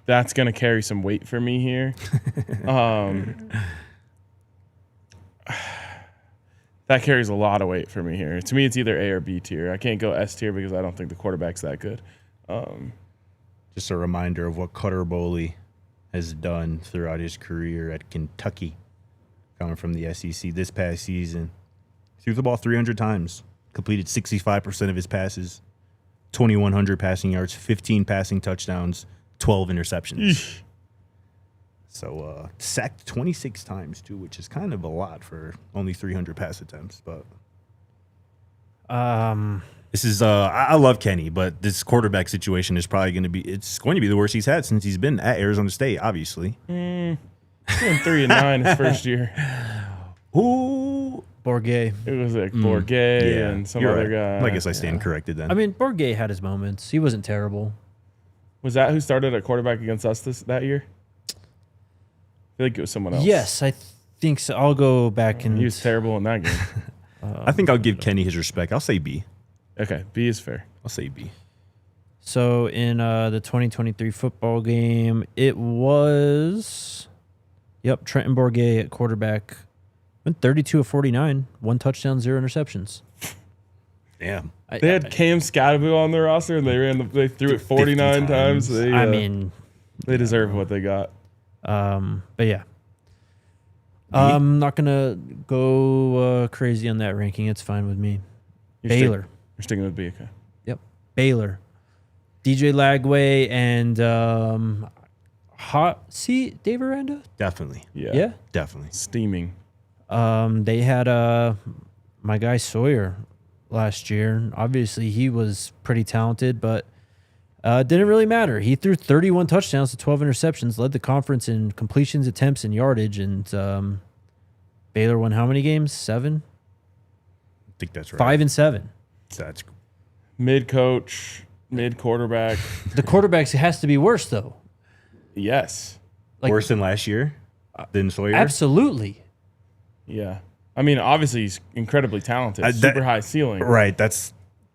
that's going to carry some weight for me here. That carries a lot of weight for me here. To me, it's either A or B tier. I can't go S tier because I don't think the quarterback's that good. Just a reminder of what Cutter Boley has done throughout his career at Kentucky, coming from the SEC this past season. He threw the ball 300 times, completed 65% of his passes, 2,100 passing yards, 15 passing touchdowns, 12 interceptions. Eesh. So sacked 26 times, too, which is kind of a lot for only 300 pass attempts. But this is I love Kenny, but this quarterback situation is probably going to be the worst he's had since he's been at Arizona State, obviously. 3-9 his first year. Ooh. Bourget. It was like Bourget and some other guy. I guess I stand corrected then. I mean, Bourget had his moments. He wasn't terrible. Was that who started at quarterback against us that year? I feel like it was someone else. Yes, I think so. I'll go back and... He was terrible in that game. I think I'll give Kenny his respect. I'll say B. Okay, B is fair. I'll say B. So in the 2023 football game, it was... Yep, Trenton Bourget at quarterback. Went 32 of 49. 1 touchdown, 0 interceptions. Damn. They had Cam Scatterville on their roster, and they threw it 49 times. They deserve what they got. But yeah. I'm not going to go crazy on that ranking. It's fine with me. Baylor. You're sticking with B, okay. Yep. Baylor. DJ Lagway and hot seat Dave Aranda? Definitely. Yeah. Definitely. Steaming. They had my guy Sawyer last year. Obviously, he was pretty talented, but didn't really matter. He threw 31 touchdowns to 12 interceptions, led the conference in completions, attempts, and yardage. And Baylor won how many games? 7? I think that's right. 5 and 7. That's Mid-coach, mid-quarterback. The quarterbacks has to be worse, though. Yes. worse than last year than Sawyer. Absolutely. Yeah. I mean, obviously, he's incredibly talented. Super high ceiling. Right. That's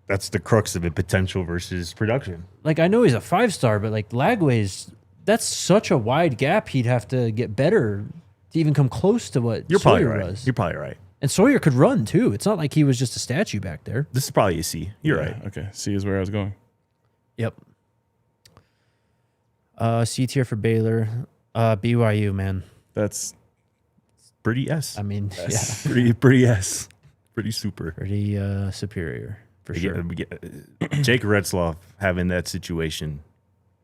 the crux of it, potential versus production. Like, I know he's a 5-star, but like Lagway's, that's such a wide gap. He'd have to get better to even come close to what Sawyer was. You're probably right. And Sawyer could run too. It's not like he was just a statue back there. This is probably a C. You're right. Okay. C is where I was going. Yep. C tier for Baylor. BYU, man. That's pretty S. I mean, S. yeah. Pretty S. Pretty super. Pretty superior for sure. Jake Retzloff having that situation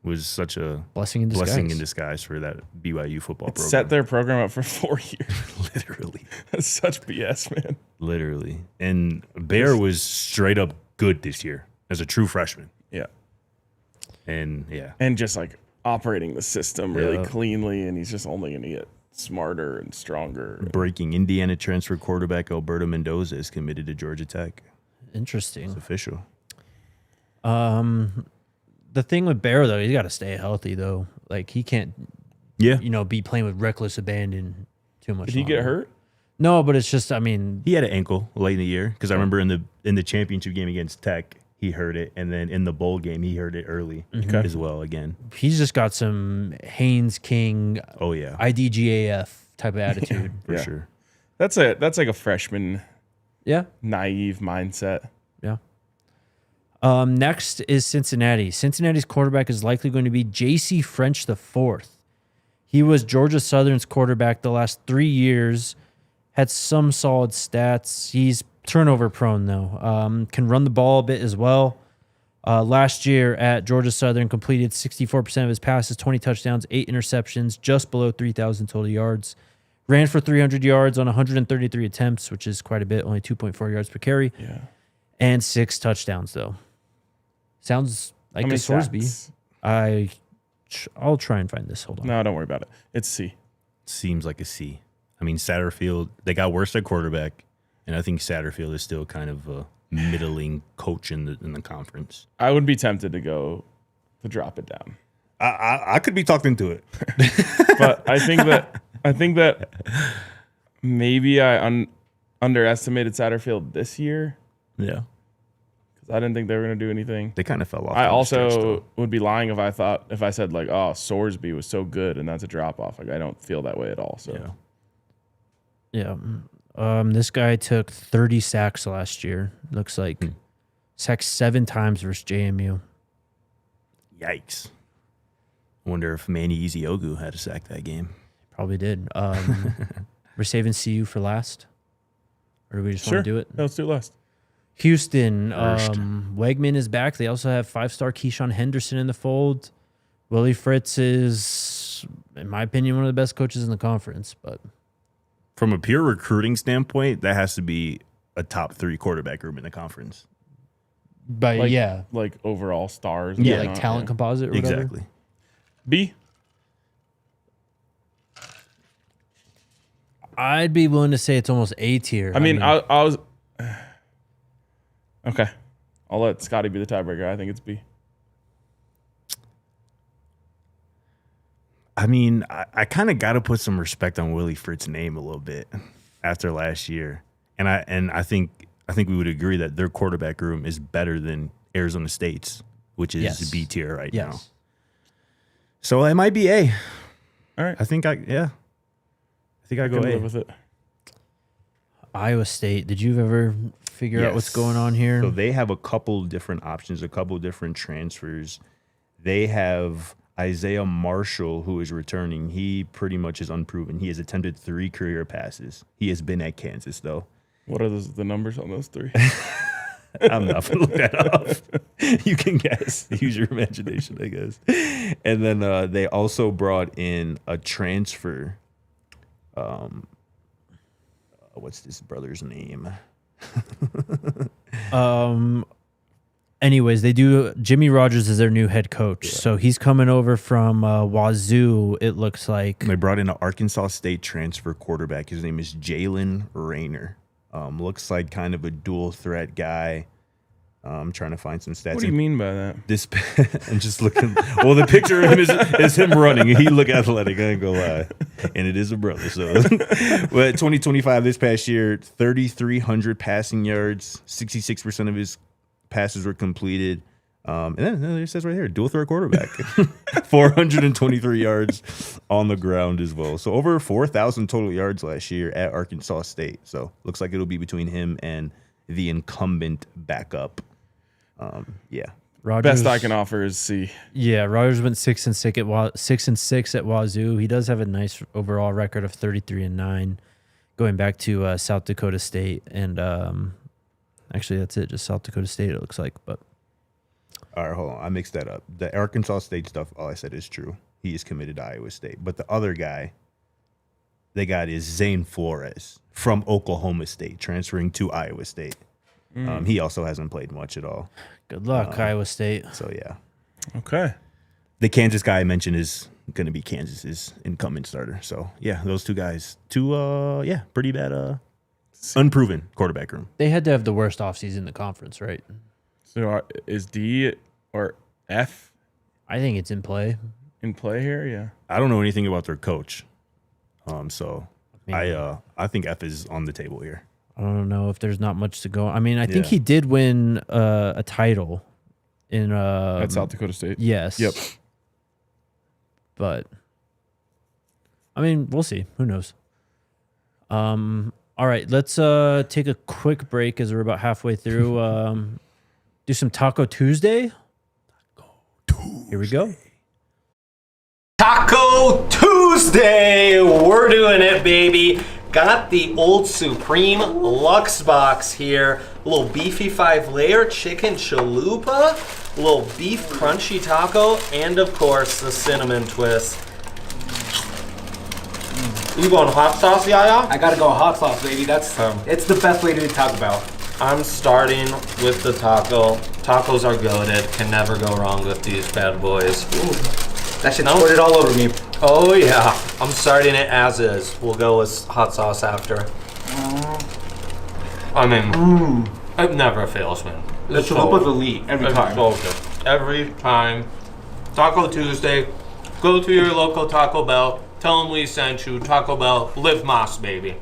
was such a blessing in disguise for that BYU football program. Set their program up for 4 years. Literally. That's such BS, man. Literally. And Bear was straight up good this year as a true freshman. Yeah. And yeah. And just like operating the system really cleanly, and he's just only going to get smarter and stronger. Breaking: Indiana transfer quarterback Alberto Mendoza is committed to Georgia Tech. Interesting. It's official. The thing with Bear, though, he's got to stay healthy, though. Like, he can't, be playing with reckless abandon too much. Did he get hurt? No, but it's just, I mean, he had an ankle late in the year because I remember in the championship game against Tech, he hurt it, and then in the bowl game, he hurt it early as well again. He's just got some Haynes King, IDGAF type of attitude. For sure. That's like a freshman naive mindset. Yeah. Next is Cincinnati. Cincinnati's quarterback is likely going to be J.C. French IV. He was Georgia Southern's quarterback the last 3 years, had some solid stats. He's turnover prone, though. Can run the ball a bit as well. Last year at Georgia Southern, completed 64% of his passes, 20 touchdowns, 8 interceptions, just below 3,000 total yards. Ran for 300 yards on 133 attempts, which is quite a bit, only 2.4 yards per carry. Yeah. And 6 touchdowns, though. Sounds like a Sorsby. I'll try and find this. Hold on. No, don't worry about it. It's C. Seems like a C. I mean, Satterfield, they got worse at quarterback, and I think Satterfield is still kind of a middling coach in the conference. I would be tempted to drop it down. I could be talked into it. But I think that maybe I underestimated Satterfield this year. Yeah. I didn't think they were going to do anything. They kind of fell off. I also would be lying if I said like, oh, Sorsby was so good and that's a drop off. Like, I don't feel that way at all. So yeah. This guy took 30 sacks last year. Looks like sacked 7 times versus JMU. Yikes! I wonder if Manny Eziogu had a sack that game. Probably did. We're saving CU for last, or do we just want to do it? No, let's do it last. Houston, Wegman is back. They also have 5-star Keyshawn Henderson in the fold. Willie Fritz is, in my opinion, one of the best coaches in the conference. But from a pure recruiting standpoint, that has to be a top 3 quarterback room in the conference. But like overall stars. Like talent composite or whatever. Exactly. B. I'd be willing to say it's almost A tier. I mean, I was... Okay. I'll let Scotty be the tiebreaker. I think it's B. I mean, I kind of got to put some respect on Willie Fritz's name a little bit after last year. And I think we would agree that their quarterback room is better than Arizona State's, which is B tier right now. So it might be A. All right. I think I go A. Live with it. Iowa State. Did you ever figure out what's going on here? So they have a couple different options, a couple different transfers. They have Isaiah Marshall, who is returning. He pretty much is unproven. He has attempted 3 career passes. He has been at Kansas, though. What are the numbers on those 3? I'm not going to look that up. You can guess. Use your imagination, I guess. And then they also brought in a transfer. What's this brother's name? Anyways, they do. Jimmy Rogers is their new head coach, so he's coming over from Wazoo. It looks like they brought in an Arkansas State transfer quarterback. His name is Jalen Rayner. Looks like kind of a dual threat guy. I'm trying to find some stats. What do you mean by that? I'm just looking. Well, the picture of him is him running. He look athletic. I ain't gonna lie, and it is a brother. So, but 2025 this past year, 3,300 passing yards, 66% of his passes were completed. And then it says right here, dual threat quarterback, 423 yards on the ground as well. So over 4,000 total yards last year at Arkansas State. So looks like it'll be between him and the incumbent backup. Rogers, best I can offer is C. Yeah, Rogers went 6-6 at Wazoo. He does have a nice overall record of 33-9, going back to South Dakota State, and actually that's it, just South Dakota State it looks like. But all right, hold on, I mixed that up. The Arkansas State stuff, all I said is true. He is committed to Iowa State, but the other guy they got is Zane Flores from Oklahoma State, transferring to Iowa State. He also hasn't played much at all. Good luck, Iowa State. So, yeah. Okay. the Kansas guy I mentioned is going to be Kansas's incumbent starter. So, yeah, those two guys. Pretty bad, unproven quarterback room. They had to have the worst offseason in the conference, right? So is D or F I think it's in play. in play here? Yeah. I don't know anything about their coach. So mean, I think F is on the table here. I don't know if there's not much to go. I mean, I think he did win a title in At South Dakota State. Yes. Yep. But I mean, we'll see. Who knows? All right, let's take a quick break as we're about halfway through. Do some Taco Tuesday. Here we go. Taco Tuesday! We're doing it, baby. Got the Old Supreme Lux Box here. A little beefy 5-layer chicken chalupa, a little beef crunchy taco, and of course the cinnamon twist. You going hot sauce, Yaya? I gotta go hot sauce, baby. It's the best way to do Taco Bell. I'm starting with the taco. Tacos are goated. Can never go wrong with these bad boys. Ooh, that shit squirted all over me. Oh yeah, I'm starting it as is. We'll go with hot sauce after. I mean, it never fails, man. The chalupa's elite every time. So good. Every time. Taco Tuesday. Go to your local Taco Bell. Tell them we sent you. Taco Bell. Live Moss, baby.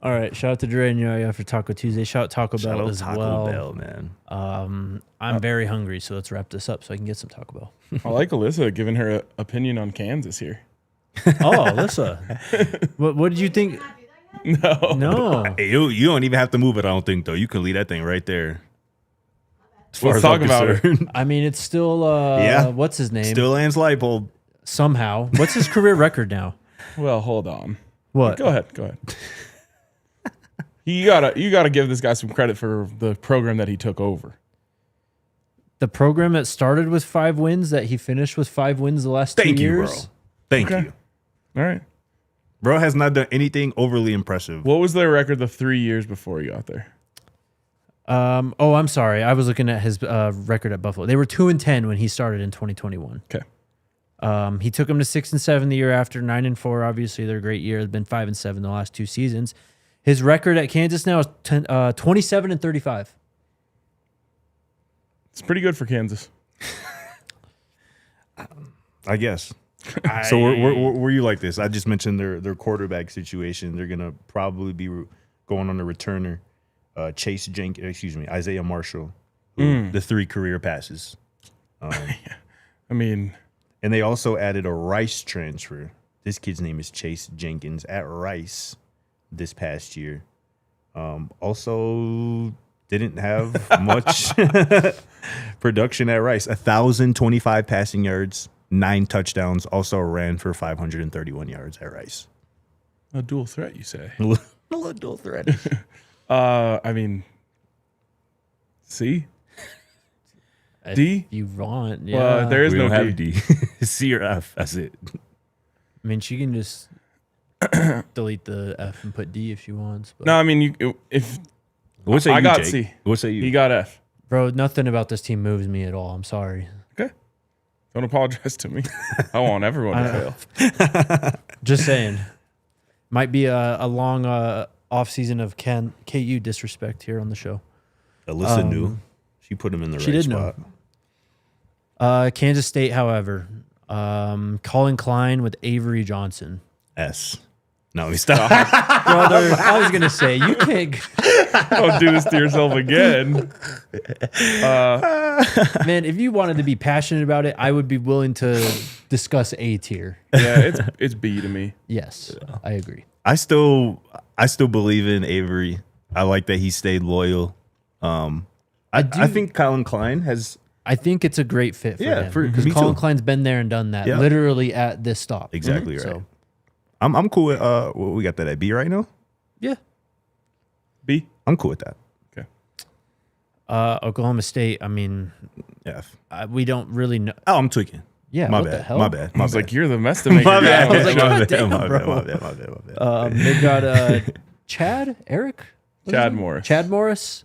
All right, shout out to Dre and Yaya for Taco Tuesday. Shout out Taco Bell as Taco well. Bell, man. I'm very hungry, so let's wrap this up so I can get some Taco Bell. I like Alyssa giving her opinion on Kansas here. Oh, Alyssa. What did you think? No. Hey, you don't even have to move it, I don't think, though. You can leave that thing right there. As far Let's as talk I'm about it. concerned. I mean, it's still, what's his name? Still Lance Leipold. Somehow. What's his career record now? Well, hold on. What? Go ahead. You gotta give this guy some credit for the program that he took over. The program that started with 5 wins, that he finished with 5 wins the last 2 years? Bro. Thank you. All right. Bro has not done anything overly impressive. What was their record the 3 years before he got there? I'm sorry. I was looking at his record at Buffalo. They were 2-10 when he started in 2021. Okay. He took them to 6-7 the year after, 9-4. Obviously, their great year. It's been 5-7 the last 2 seasons. His record at Kansas now is 27-35. It's pretty good for Kansas. I guess. So were you like this? I just mentioned their quarterback situation. They're gonna probably be going on a returner, Isaiah Marshall, the 3 career passes. I mean, and they also added a Rice transfer. This kid's name is Chase Jenkins at Rice this past year. Also didn't have much production at Rice. 1,025 passing yards, 9 touchdowns. Also ran for 531 yards at Rice. a dual threat, you say? A little dual threat. I mean, C? D? If you want, yeah. Well, there is We no don't D. have D. C or F. That's it. I mean, she can just delete the F and put D if she wants. But. No, I mean, if What say I you, got Jake? C. What say you? He got F. Bro, nothing about this team moves me at all. I'm sorry. Okay. Don't apologize to me. I want everyone to fail. Just saying. Might be a long offseason of KU disrespect here on the show. Alyssa knew. She put him in the she right did spot. know. Kansas State, however, Colin Klein with Avery Johnson. S. No, he stopped. Brother, I was going to say, you can't. Don't do this to yourself again. Man, if you wanted to be passionate about it, I would be willing to discuss A tier. Yeah, it's B to me. Yes, I agree. I still believe in Avery. I like that he stayed loyal. I think Colin Klein has. I think it's a great fit for him. Because me Colin too. Klein's been there and done that, Yeah. literally at this stop. Exactly right. So, I'm cool with we got that at B right now. yeah. B? I'm cool with that. Okay. Oklahoma State, I mean, F. we don't really know. Oh, I'm tweaking. Yeah, My what the bad. hell? My bad. I was like, you're the mess to make My it bad. down. I was like, My God bad. damn, My bro. bad. They got Eric? Chad Morris. Chad Morris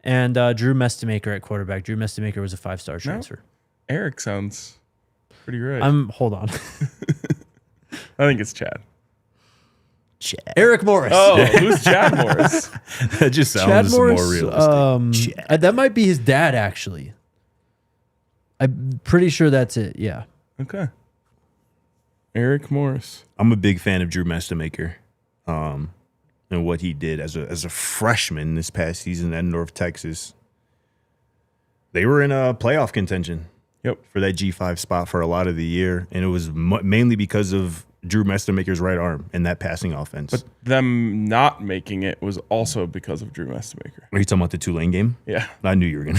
and Drew Mestemaker at quarterback. Drew Mestemaker was a 5-star transfer. Eric sounds pretty right. Hold on. I think it's Chad. Eric Morris. Oh, who's Chad Morris? That just Chad sounds Morris, more realistic. that might be his dad, actually. I'm pretty sure that's it. Yeah. Okay. Eric Morris. I'm a big fan of Drew Mestamaker, and what he did as a freshman this past season at North Texas. They were in a playoff contention. Yep. For that G5 spot for a lot of the year, and it was mainly because of Drew Mestamaker's right arm and that passing offense. But them not making it was also because of Drew Mestamaker. Are you talking about the Tulane game? Yeah. I knew you were gonna.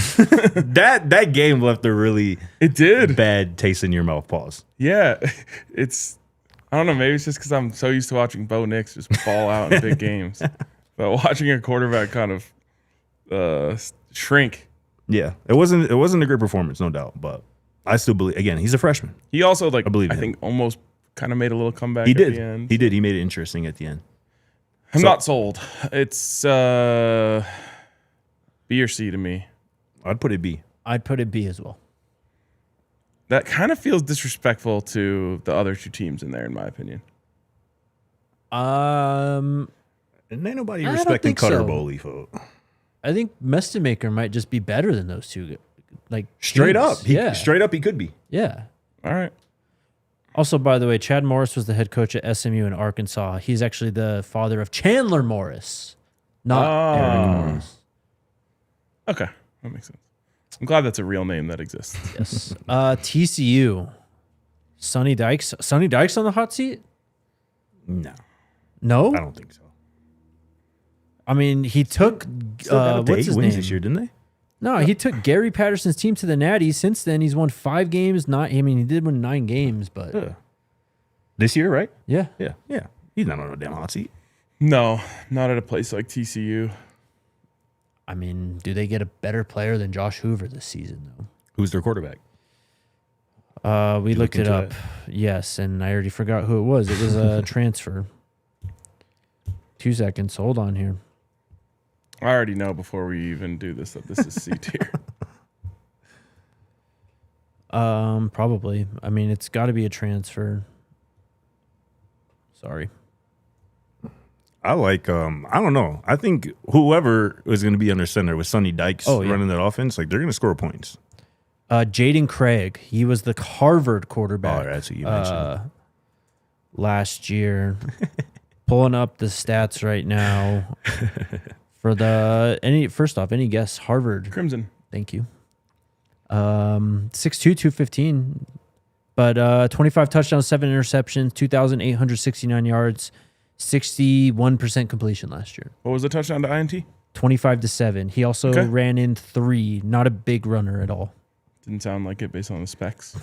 that game left a really bad taste in your mouth. Pause. Yeah, I don't know, maybe it's just because I'm so used to watching Bo Nix just ball out in big games. But watching a quarterback kind of shrink. Yeah, it wasn't a great performance, no doubt. But I still believe. Again, he's a freshman. He also I believe think almost kind of made a little comeback. He did. At the end. He did. He made it interesting at the end. I'm not sold. It's B or C to me. I'd put it B. I'd put it B as well. That kind of feels disrespectful to the other two teams in there, in my opinion. And ain't nobody I don't respecting think Cutter so. Bowley, folks. I think Mestamaker might just be better than those two. Like Straight teams. up. Straight up, he could be. Yeah. All right. Also, by the way, Chad Morris was the head coach at SMU in Arkansas. He's actually the father of Chandler Morris, not Eric Morris. Okay, that makes sense. I'm glad that's a real name that exists. Yes. TCU. Sonny Dykes. Sonny Dykes on the hot seat? No, No? I don't think so. I mean, he took Still got up to what's 8 his wins name? this year, didn't they? No, he took Gary Patterson's team to the Natty. Since then, he's won 5 games. He did win 9 games, but Yeah. This year, right? yeah. Yeah. He's not on a damn hot seat. No, not at a place like TCU. I mean, do they get a better player than Josh Hoover this season, though? Who's their quarterback? We looked it into up. Yes, and I already forgot who it was. It was a transfer. 2 seconds. Hold on here. I already know before we even do this that this is C tier. Probably. I mean, it's got to be a transfer. Sorry. I like, I don't know. I think whoever was going to be under center with Sonny Dykes running that offense, like they're going to score points. Jaden Craig. He was the Harvard quarterback. Oh, that's what you mentioned. Last year. Pulling up the stats right now for first off, any guess? Harvard. Crimson. Thank you. 6'2", 215, but 25 touchdowns, 7 interceptions, 2,869 yards, 61% completion last year. What was the touchdown to INT? 25-7. He also ran in 3. Not a big runner at all. Didn't sound like it based on the specs.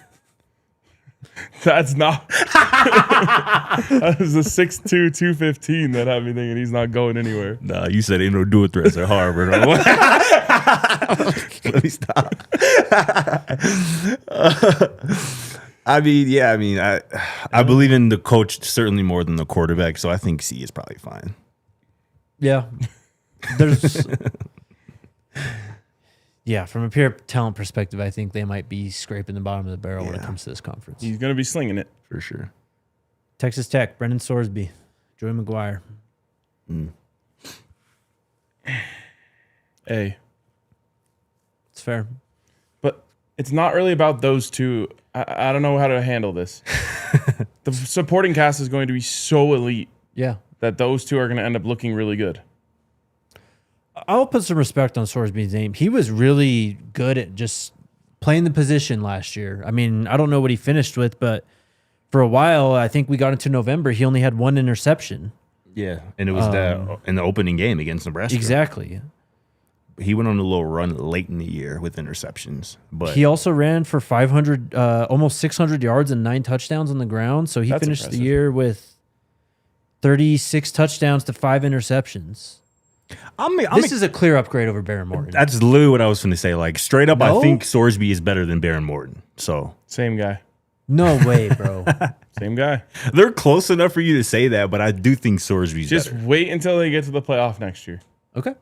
That's not. That was a 6'2", 215 that had me thinking he's not going anywhere. Nah, you said ain't no dual threats at Harvard. Let me stop. I believe in the coach certainly more than the quarterback, so I think C is probably fine. Yeah. There's yeah, from a pure talent perspective, I think they might be scraping the bottom of the barrel when it comes to this conference. He's going to be slinging it. For sure. Texas Tech, Brendan Sorsby, Joey McGuire. A. It's fair. But it's not really about those two. I don't know how to handle this. The supporting cast is going to be so elite Yeah. that those two are going to end up looking really good. I'll put some respect on Sorsby's name. He was really good at just playing the position last year. I mean, I don't know what he finished with, but for a while, I think we got into November, he only had 1 interception. Yeah, and it was that in the opening game against Nebraska. Exactly. He went on a little run late in the year with interceptions, but He also ran for 500, almost 600 yards and 9 touchdowns on the ground. So he That's finished impressive. the year with 36 touchdowns to 5 interceptions. This is a clear upgrade over Baron Morton. that's literally what I was going to say. Like straight up, No? I think Sorsby is better than Baron Morton. So Same guy. No way, bro. Same guy. they're close enough for you to say that, but I do think Sorsby's Just better. wait until they get to the playoff next year. Okay.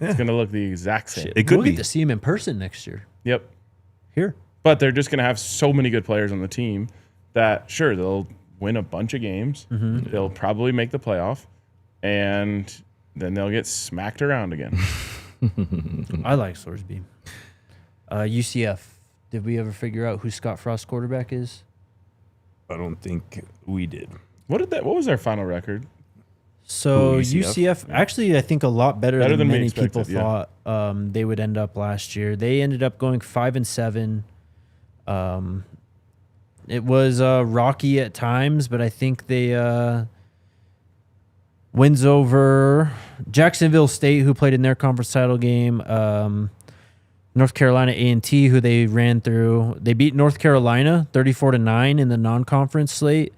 It's going to look the exact same. It could we'll be. get to see him in person next year. Yep. Here. But they're just going to have so many good players on the team that, sure, they'll win a bunch of games. Mm-hmm. They'll probably make the playoff, and then they'll get smacked around again. I like Sorsby. UCF. Did we ever figure out who Scott Frost's quarterback is? I don't think we did. What was their final record? So UCF, actually, I think a lot better than many people yeah. thought they would end up last year. They ended up going 5-7. It was rocky at times, but I think they wins over Jacksonville State, who played in their conference title game. North Carolina A&T, who they ran through. They beat North Carolina 34-9 in the non-conference slate.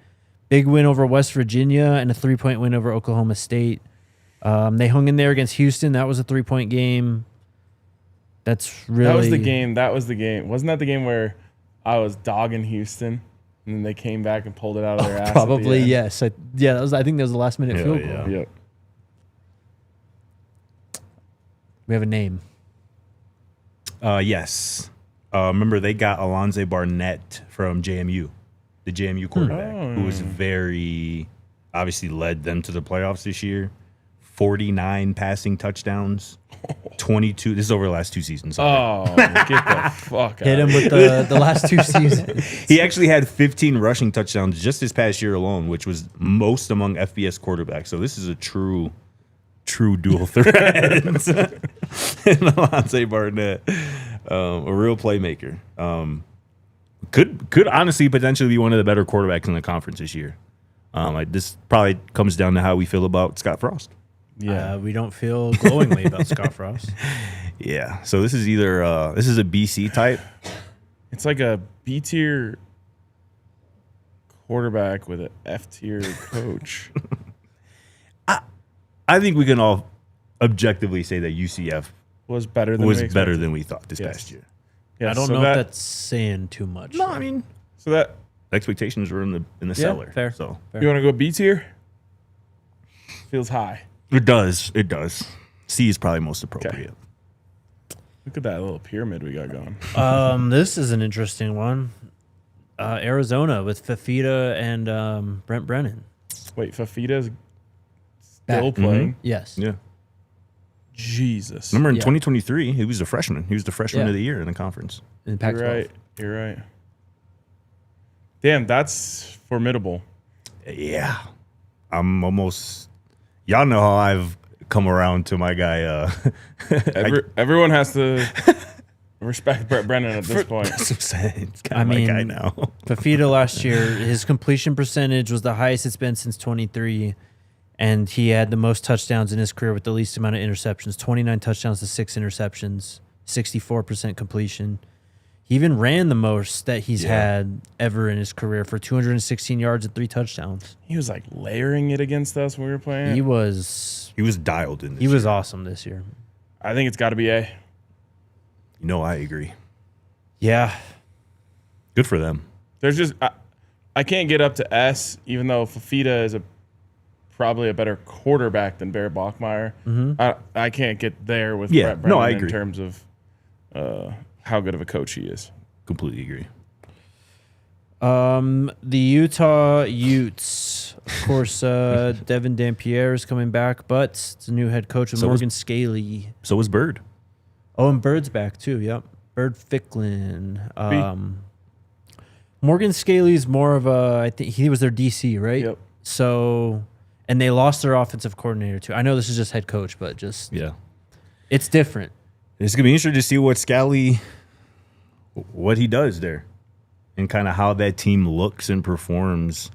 Big win over West Virginia and a 3-point win over Oklahoma State. They hung in there against Houston. That was a 3-point game. That's really... That was the game. Wasn't that the game where I was dogging Houston and then they came back and pulled it out of their ass? Probably, yes. I think that was the last minute field goal. Yeah. Yep. We have a name. Yes. Remember, they got Alonze Barnett from JMU, the JMU quarterback, who was obviously led them to the playoffs this year. 49 passing touchdowns, 22. This is over the last 2 seasons. Oh, get the fuck out. Hit him with the last 2 seasons. He actually had 15 rushing touchdowns just this past year alone, which was most among FBS quarterbacks. So this is a true dual threat. And Alonze Barnett, a real playmaker. Could honestly potentially be one of the better quarterbacks in the conference this year. This probably comes down to how we feel about Scott Frost. Yeah, we don't feel glowingly about Scott Frost. Yeah, so this is either this is a BC type. It's like a B tier quarterback with an F tier coach. I think we can all objectively say that UCF was better than we thought this past year. Yeah, I don't know if that's saying too much. No, I mean, so that expectations were in the cellar. Fair. So you want to go B tier? Feels high. It does. C is probably most appropriate. Okay. Look at that little pyramid we got going. This is an interesting one. Arizona with Fafita and Brent Brennan. Wait, Fafita's still playing? Mm-hmm. Yes. Yeah. Jesus. Remember in 2023, he was a freshman. He was the freshman of the year in the conference. In Pac-12. You're right. Damn, that's formidable. Yeah. I'm almost... Y'all know how I've come around to my guy. Everyone has to respect Brett Brennan at this point. That's what I'm saying. It's kind of my guy now. Fafita last year, his completion percentage was the highest it's been since 23, and he had the most touchdowns in his career with the least amount of interceptions, 29 touchdowns to 6 interceptions, 64% completion. He even ran the most that he's had ever in his career for 216 yards and 3 touchdowns. He was like layering it against us when we were playing. He was dialed in this He year. was awesome this year. I think it's got to be A. I agree. Yeah. Good for them. There's just I can't get up to S, even though Fafita is probably a better quarterback than Bear Bachmeier. Mm-hmm. I can't get there with Brett Brennan I agree. in terms of how good of a coach he is. Completely agree. The Utah Utes, of course, Devin Dampierre is coming back, but it's a new head coach with Morgan Scaley. So was Bird. Oh, and Bird's back too. Yep, Bird Ficklin. Morgan Scaley's more of a. I think he was their DC, right? Yep. So, and they lost their offensive coordinator too. I know this is just head coach, but it's different. It's gonna be interesting to see what he does there, and kind of how that team looks and performs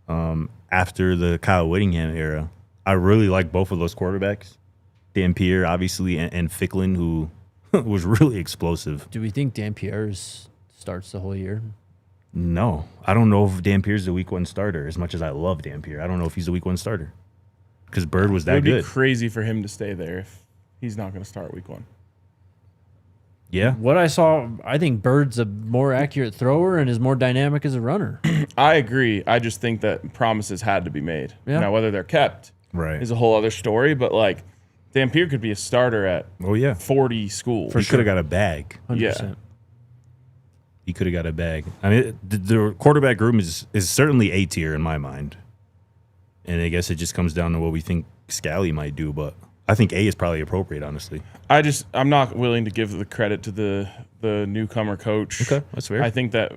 after the Kyle Whittingham era. I really like both of those quarterbacks, Dampierre obviously, and Ficklin, who was really explosive. Do we think Dampierre starts the whole year? No, I don't know if Dampierre's the week 1 starter. As much as I love Dampierre, I don't know if he's the week 1 starter because Bird was that good. It would be crazy for him to stay there if he's not going to start week 1. Yeah. What I saw, I think Bird's a more accurate thrower and is more dynamic as a runner. I agree. I just think that promises had to be made. Yeah. Now, whether they're kept is a whole other story, but like Dampier could be a starter at 40 schools. He could have got a bag. 100%. Yeah. he could have got a bag. I mean, the quarterback room is certainly A tier in my mind. And I guess it just comes down to what we think Scally might do, but I think A is probably appropriate, honestly. I'm not willing to give the credit to the newcomer coach. Okay, that's fair. I think that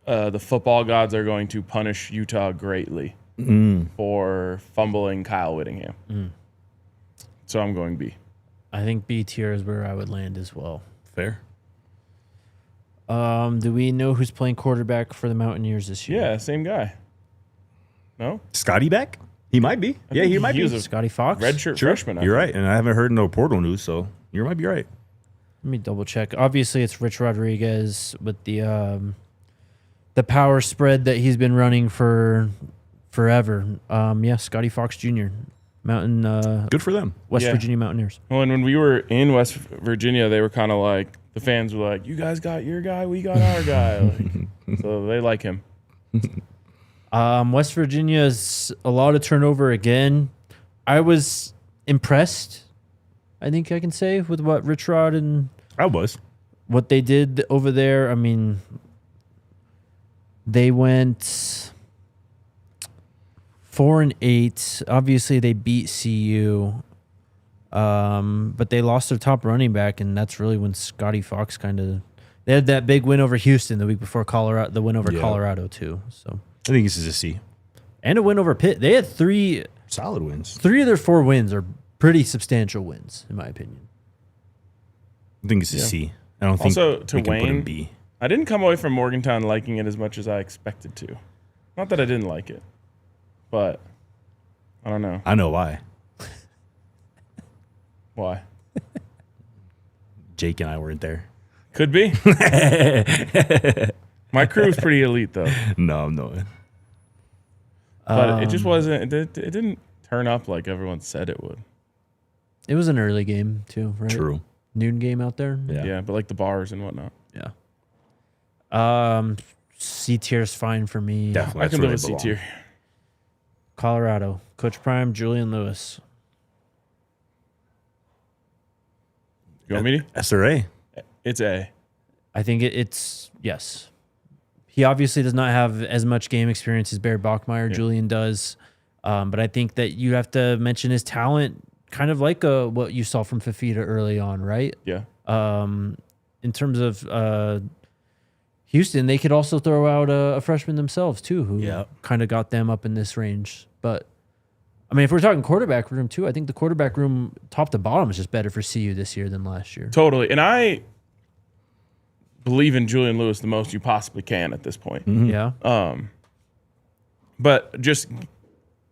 the football gods are going to punish Utah greatly for fumbling Kyle Whittingham. So I'm going B. I think B tier is where I would land as well. Fair. Do we know who's playing quarterback for the Mountaineers this year? Yeah, same guy. No? Scotty back? He might be. Yeah, he might be. was a Scotty Fox? redshirt Sure. freshman. You're right. And I haven't heard no portal news, so you might be right. Let me double check. Obviously, it's Rich Rodriguez with the power spread that he's been running for forever. Scotty Fox Jr., Mountain. Good for them. West Yeah. Virginia Mountaineers. Well, and when we were in West Virginia, they were kind of like, the fans were like, you guys got your guy, we got our guy. Like, so they like him. West Virginia's a lot of turnover again. I was impressed, I think I can say, with what Rich Rod and I was. what they did over there. I mean, they went 4-8. Obviously, they beat CU, but they lost their top running back, and that's really when Scotty Fox kind of. They had that big win over Houston the week before Colorado, the win over Colorado too. So I think this is a C. and a win over Pitt. They had three Solid wins. of their 4 wins are pretty substantial wins, in my opinion. I think it's a C. I don't think Also, to we can put him Wayne, B. I didn't come away from Morgantown liking it as much as I expected to. Not that I didn't like it, but I don't know. I know why. Why? Jake and I weren't there. Could be. My crew was pretty elite, though. No, I'm not. But it just wasn't, it didn't turn up like everyone said it would. It was an early game too, right? True. Noon game out there. Yeah, but like the bars and whatnot. Yeah. C tier's fine for me. Definitely. I can live with C belong. tier. Colorado, Coach Prime, Julian Lewis. You want me to? SRA. It's A. I think it's yes. He obviously does not have as much game experience as Barry Bachmeier. Julian does, but I think that you have to mention his talent, kind of like what you saw from Fafita early on, right? Yeah. In terms of Houston, they could also throw out a freshman themselves too, who kind of got them up in this range. But I mean, if we're talking quarterback room too, I think the quarterback room, top to bottom, is just better for CU this year than last year. Totally. And I believe in Julian Lewis the most you possibly can at this point. Yeah. But just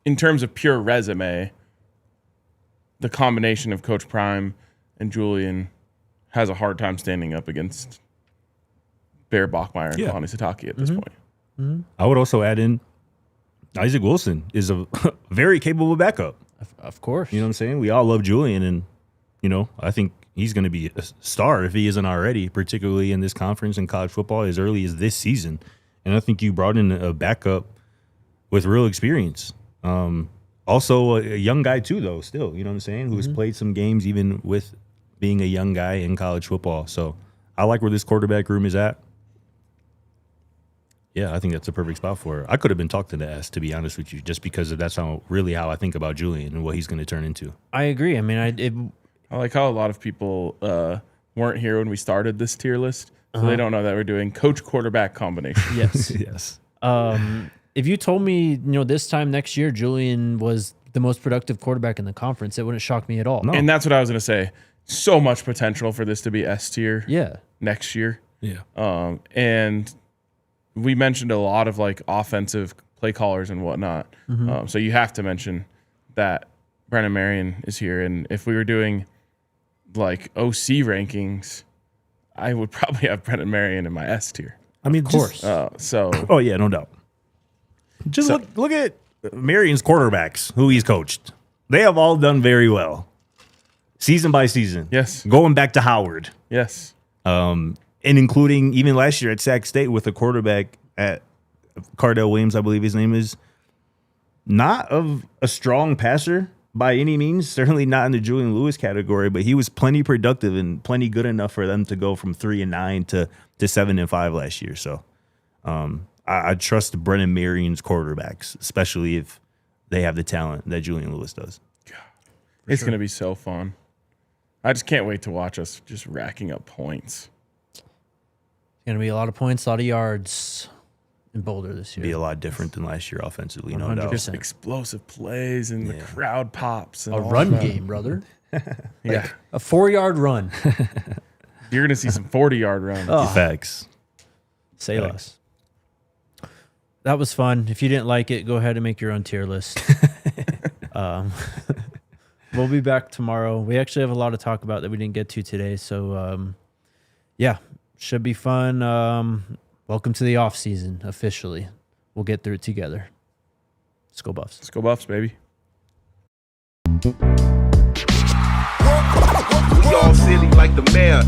in terms of pure resume, the combination of Coach Prime and Julian has a hard time standing up against Bear Bachmeier and Kalani Sitake at this point. I would also add in Isaac Wilson is a very capable backup. Of course. You know what I'm saying? We all love Julian, and, I think he's going to be a star if he isn't already, particularly in this conference in college football as early as this season. And I think you brought in a backup with real experience. Also, a young guy, too, though, still, you know what I'm saying, who's played some games even with being a young guy in college football. So I like where this quarterback room is at. Yeah, I think that's a perfect spot for her. I could have been talked to the S, to be honest with you, just because that's how I think about Julian and what he's going to turn into. I agree. I mean, I like how a lot of people weren't here when we started this tier list, so they don't know that we're doing coach-quarterback combination. yes. Yes. If you told me, this time next year, Julian was the most productive quarterback in the conference, it wouldn't shock me at all. No. And that's what I was going to say. So much potential for this to be S tier next year. Yeah. And we mentioned a lot of like offensive play callers and whatnot. So you have to mention that Brennan Marion is here. And if we were doing like OC rankings, I would probably have Brennan Marion in my S tier. I mean, of course. So Yeah, no doubt. Just look at Marion's quarterbacks, who he's coached. They have all done very well, season by season. Yes. Going back to Howard. Yes. And including even last year at Sac State with a quarterback at Cardell Williams, I believe his name is, not of a strong passer, by any means, certainly not in the Julian Lewis category, but he was plenty productive and plenty good enough for them to go from 3-9 to 7-5 last year. So I trust Brennan Marion's quarterbacks, especially if they have the talent that Julian Lewis does. It's going to be so fun. I just can't wait to watch us just racking up points. It's going to be a lot of points, a lot of yards in Boulder this year. Be a lot different than last year offensively, no doubt. Just explosive plays and the crowd pops. And A all run that. game, brother. Yeah. A 4-yard run. You're going to see some 40-yard runs. Oh. Facts. Say less. That was fun. If you didn't like it, go ahead and make your own tier list. We'll be back tomorrow. We actually have a lot to talk about that we didn't get to today. So, should be fun. Welcome to the off season officially. We'll get through it together. Let's go Buffs. Let's go Buffs, baby. We all silly like the mayor.